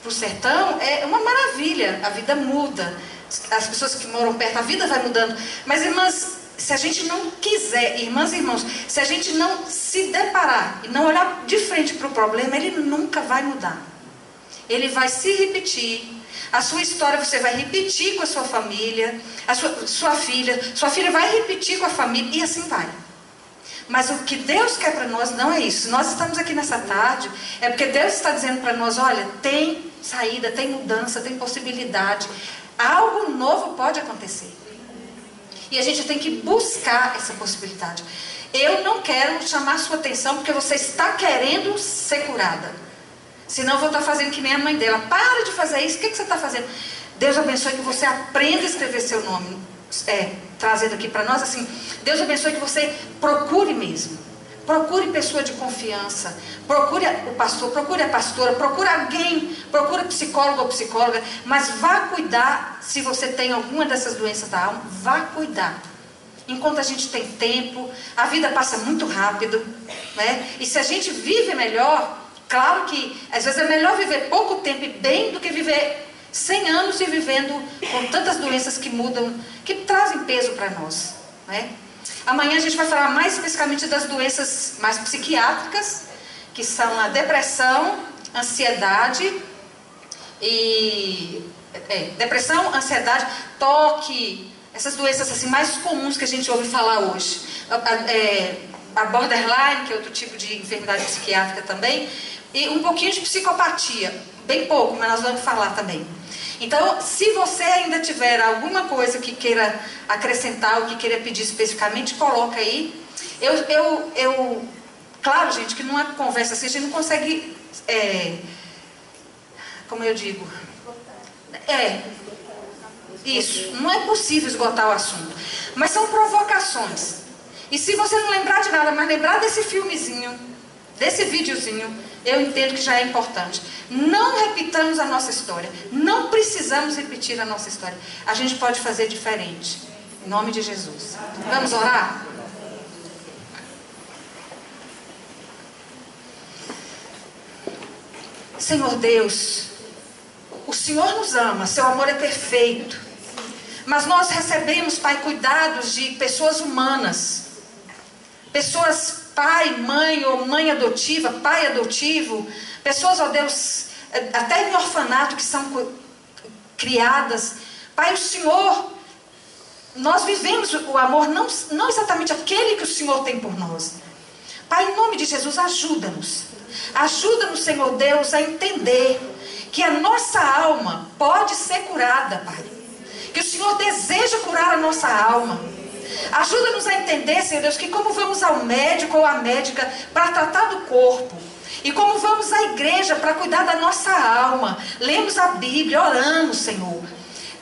para o sertão, é uma maravilha, a vida muda. As pessoas que moram perto, a vida vai mudando. Mas, irmãs, se a gente não quiser, irmãs e irmãos, se a gente não se deparar e não olhar de frente para o problema, ele nunca vai mudar. Ele vai se repetir. A sua história você vai repetir com a sua família, sua filha vai repetir com a família e assim vai. Mas o que Deus quer para nós não é isso. Nós estamos aqui nessa tarde, é porque Deus está dizendo para nós, olha, tem saída, tem mudança, tem possibilidade. Algo novo pode acontecer. E a gente tem que buscar essa possibilidade. Eu não quero chamar sua atenção porque você está querendo ser curada. Senão eu vou estar fazendo que nem a mãe dela. Para de fazer isso. O que você está fazendo? Deus abençoe que você aprenda a escrever seu nome. Trazendo aqui para nós assim. Deus abençoe que você procure mesmo. Procure pessoa de confiança. Procure o pastor, procure a pastora, procure alguém, procure psicólogo ou psicóloga, mas vá cuidar, se você tem alguma dessas doenças da alma, vá cuidar. Enquanto a gente tem tempo, a vida passa muito rápido, né? E se a gente vive melhor, claro que às vezes é melhor viver pouco tempo e bem do que viver 100 anos e vivendo com tantas doenças que mudam, que trazem peso para nós, né? Amanhã a gente vai falar mais especificamente das doenças mais psiquiátricas, que são a depressão, ansiedade e depressão, ansiedade, toque, essas doenças assim mais comuns que a gente ouve falar hoje. A borderline, que é outro tipo de enfermidade psiquiátrica também, e um pouquinho de psicopatia, bem pouco, mas nós vamos falar também. Então, se você ainda tiver alguma coisa que queira acrescentar, ou que queira pedir especificamente, coloca aí. Claro, gente, que numa conversa assim, a gente não consegue, como eu digo, isso, não é possível esgotar o assunto. Mas são provocações. E se você não lembrar de nada, mas lembrar desse filmezinho, desse videozinho, eu entendo que já é importante. Não repitamos a nossa história. Não precisamos repetir a nossa história. A gente pode fazer diferente. Em nome de Jesus. Vamos orar? Senhor Deus, o Senhor nos ama, seu amor é perfeito. Mas nós recebemos, Pai, cuidados de pessoas humanas. Pessoas, pai, mãe ou mãe adotiva, pai adotivo. Pessoas, ó Deus, até em orfanato que são criadas. Pai, o Senhor, nós vivemos o amor, não exatamente aquele que o Senhor tem por nós. Pai, em nome de Jesus, ajuda-nos. Ajuda-nos, Senhor Deus, a entender que a nossa alma pode ser curada, Pai. Que o Senhor deseja curar a nossa alma. Ajuda-nos a entender, Senhor Deus, que como vamos ao médico ou à médica para tratar do corpo, e como vamos à igreja para cuidar da nossa alma, lemos a Bíblia, oramos, Senhor.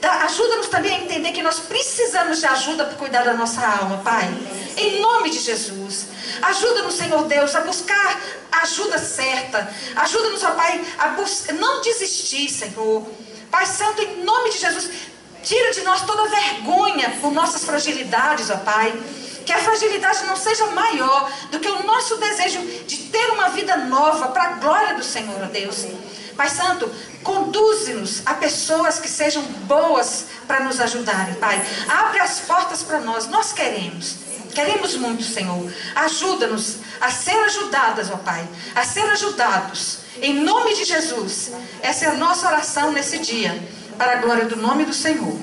Ajuda-nos também a entender que nós precisamos de ajuda para cuidar da nossa alma, Pai. Em nome de Jesus. Ajuda-nos, Senhor Deus, a buscar a ajuda certa. Ajuda-nos, ó Pai, a não desistir, Senhor. Pai Santo, em nome de Jesus, tira de nós toda vergonha por nossas fragilidades, ó Pai. Que a fragilidade não seja maior do que o nosso desejo de ter uma vida nova para a glória do Senhor, ó Deus. Pai Santo, conduze-nos a pessoas que sejam boas para nos ajudarem, Pai. Abre as portas para nós, nós queremos muito, Senhor. Ajuda-nos a ser ajudadas, ó Pai, a ser ajudados, em nome de Jesus. Essa é a nossa oração nesse dia, para a glória do nome do Senhor.